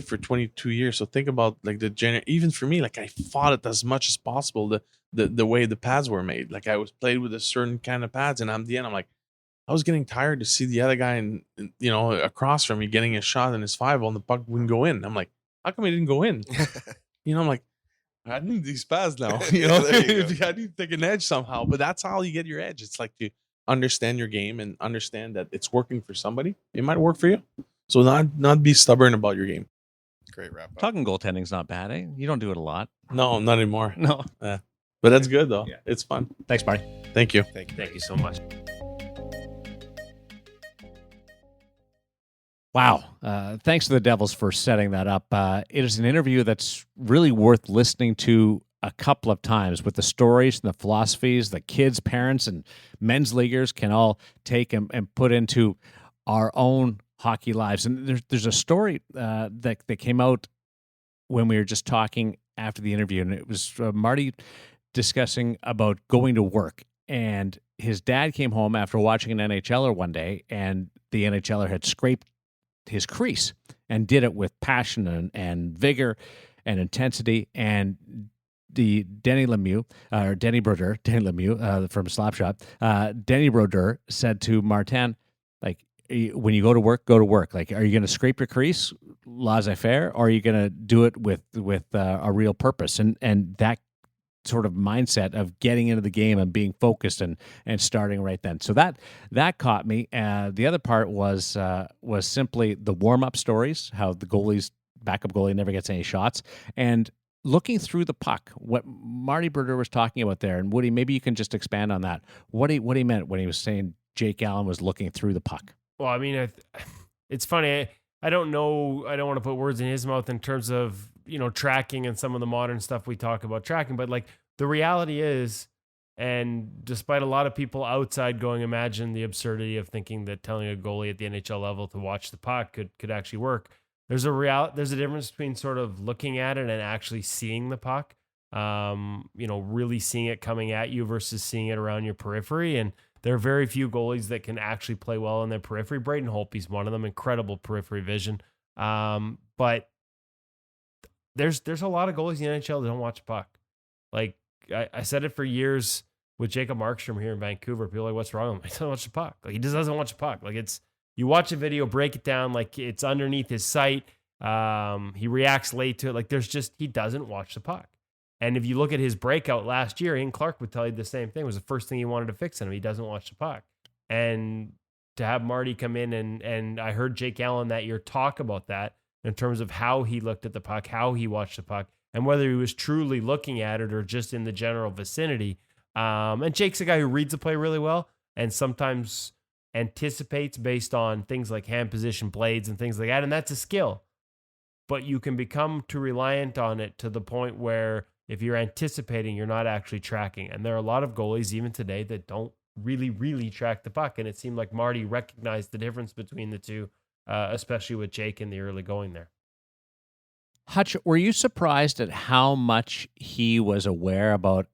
for 22 years. So think about like even for me, like I fought it as much as possible. The way the pads were made, like I was played with a certain kind of pads, and I'm like, I was getting tired to see the other guy and across from me getting a shot in his 5-hole and the puck wouldn't go in. I'm like, how come it didn't go in? I'm like, I need these pads now. I need to take an edge somehow. But that's how you get your edge. It's like you understand your game and understand that it's working for somebody. It might work for you. So not be stubborn about your game. Great wrap up. Talking goaltending's not bad, eh? You don't do it a lot. No, not anymore. No. But that's good though. Yeah. It's fun. Thanks, Marty. Thank you. Thank you so much. Wow. Thanks to the Devils for setting that up. It is an interview that's really worth listening to a couple of times, with the stories and the philosophies the kids, parents, and men's leaguers can all take and put into our own hockey lives. And there's a story that came out when we were just talking after the interview, and it was Marty discussing about going to work. And his dad came home after watching an NHLer one day, and the NHLer had scraped his crease and did it with passion and vigor and intensity. And the Denny Brodeur from Slapshot, Denny Brodeur said to Martin, like, when you go to work. Like, are you going to scrape your crease, laissez-faire, or are you going to do it with a real purpose? And that sort of mindset of getting into the game and being focused and starting right then. So that caught me. The other part was simply the warm-up stories, how the backup goalie never gets any shots, and looking through the puck, what Marty Brodeur was talking about there. And Woody, maybe you can just expand on that. What he meant when he was saying Jake Allen was looking through the puck? Well, I mean, it's funny. I don't know. I don't want to put words in his mouth in terms of, tracking and some of the modern stuff we talk about tracking. But like the reality is, and despite a lot of people outside going, imagine the absurdity of thinking that telling a goalie at the NHL level to watch the puck could actually work. There's a difference between sort of looking at it and actually seeing the puck. Really seeing it coming at you versus seeing it around your periphery. And there are very few goalies that can actually play well in their periphery. Braden Holtby's one of them, incredible periphery vision. But there's a lot of goalies in the NHL that don't watch a puck. Like I said it for years with Jacob Markstrom here in Vancouver. People are like, what's wrong with him? He doesn't watch the puck. Like he just doesn't watch the puck. Like you watch a video, break it down, like it's underneath his sight. He reacts late to it. Like he doesn't watch the puck. And if you look at his breakout last year, Ian Clark would tell you the same thing. It was the first thing he wanted to fix in him. He doesn't watch the puck. And to have Marty come in and I heard Jake Allen that year talk about that in terms of how he looked at the puck, how he watched the puck, and whether he was truly looking at it or just in the general vicinity. And Jake's a guy who reads the play really well and sometimes anticipates based on things like hand position, blades, and things like that. And that's a skill. But you can become too reliant on it to the point where if you're anticipating, you're not actually tracking. And there are a lot of goalies even today that don't really, really track the puck. And it seemed like Marty recognized the difference between the two, especially with Jake in the early going there. Hutch, were you surprised at how much he was aware about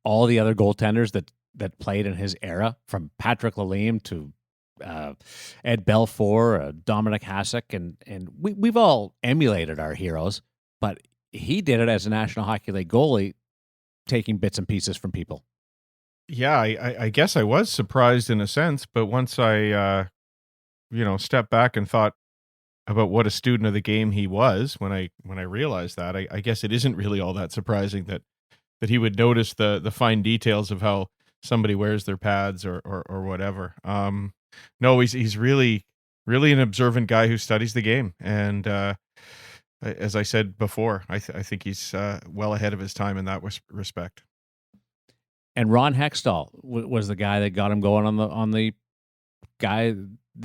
all the other goaltenders that played in his era, from Patrick Lalime to Ed Belfour, Dominic Hasek, and we've all emulated our heroes, but he did it as a National Hockey League goalie, taking bits and pieces from people. Yeah, I guess I was surprised in a sense, but once I, stepped back and thought about what a student of the game he was, when I realized that, I guess it isn't really all that surprising that he would notice the fine details of how somebody wears their pads or whatever. No, he's really, really an observant guy who studies the game, and as I said before, I think he's well ahead of his time in that respect. And Ron Hextall was the guy that got him going on the guy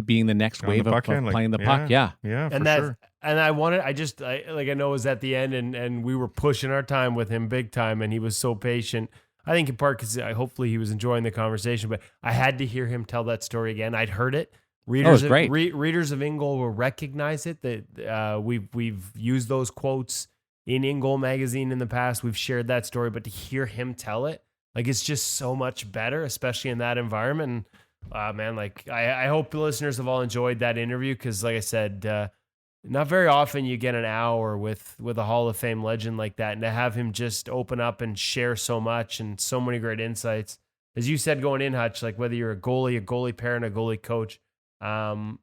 being the next wave of playing the puck. Yeah, and sure. And I know it was at the end, and we were pushing our time with him big time, and he was so patient. I think in part because hopefully he was enjoying the conversation, but I had to hear him tell that story again. I'd heard it. Readers of InGoal will recognize it. That we've used those quotes in InGoal magazine in the past. We've shared that story, but to hear him tell it, like it's just so much better, especially in that environment. And, man, like I hope the listeners have all enjoyed that interview because, like I said, not very often you get an hour with a Hall of Fame legend like that, and to have him just open up and share so much and so many great insights. As you said going in, Hutch, like whether you're a goalie parent, a goalie coach. And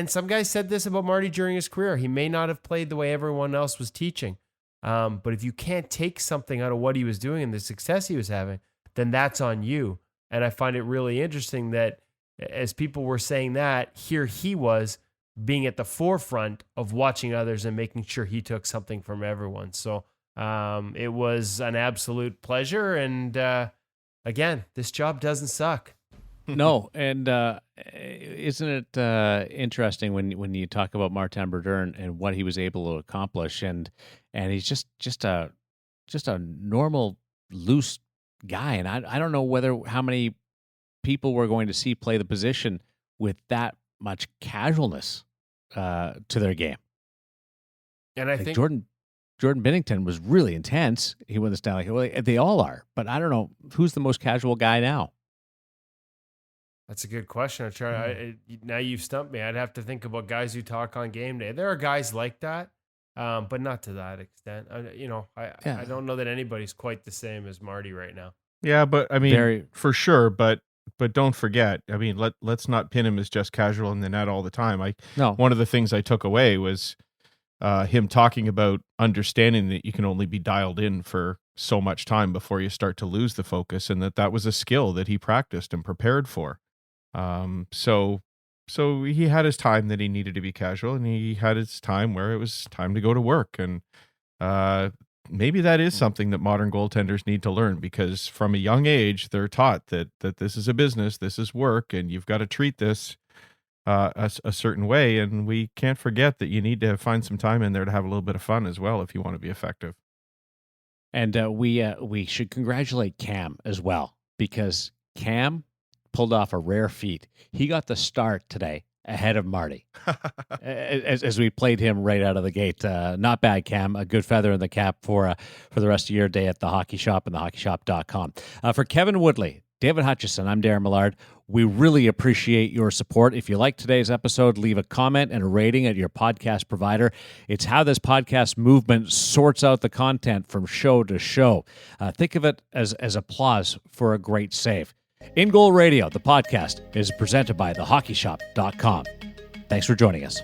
some guys said this about Marty during his career. He may not have played the way everyone else was teaching. But if you can't take something out of what he was doing and the success he was having, then that's on you. And I find it really interesting that as people were saying that, here he was being at the forefront of watching others and making sure he took something from everyone. So it was an absolute pleasure. And again, this job doesn't suck. No, and isn't it interesting when you talk about Martin Brodeur and what he was able to accomplish, and he's just a normal loose guy, and I don't know how many people we're going to see play the position with that much casualness to their game. And I think Jordan Binnington was really intense. He won the Stanley Cup. Well, they all are, but I don't know who's the most casual guy now. That's a good question. Now you've stumped me. I'd have to think about guys who talk on game day. There are guys like that, but not to that extent. I don't know that anybody's quite the same as Marty right now. Yeah, but I mean, for sure. But don't forget. I mean, let's not pin him as just casual in the net all the time. One of the things I took away was him talking about understanding that you can only be dialed in for so much time before you start to lose the focus, and that was a skill that he practiced and prepared for. So he had his time that he needed to be casual, and he had his time where it was time to go to work. And maybe that is something that modern goaltenders need to learn, because from a young age, they're taught that this is a business, this is work, and you've got to treat this a certain way. And we can't forget that you need to find some time in there to have a little bit of fun as well if you want to be effective. And we should congratulate Cam as well, because Cam pulled off a rare feat. He got the start today ahead of Marty as we played him right out of the gate. Not bad, Cam. A good feather in the cap for the rest of your day at the Hockey Shop and thehockeyshop.com. For Kevin Woodley, David Hutchison, I'm Darren Millard. We really appreciate your support. If you like today's episode, leave a comment and a rating at your podcast provider. It's how this podcast movement sorts out the content from show to show. Think of it as applause for a great save. InGoal Radio, the podcast, is presented by thehockeyshop.com. Thanks for joining us.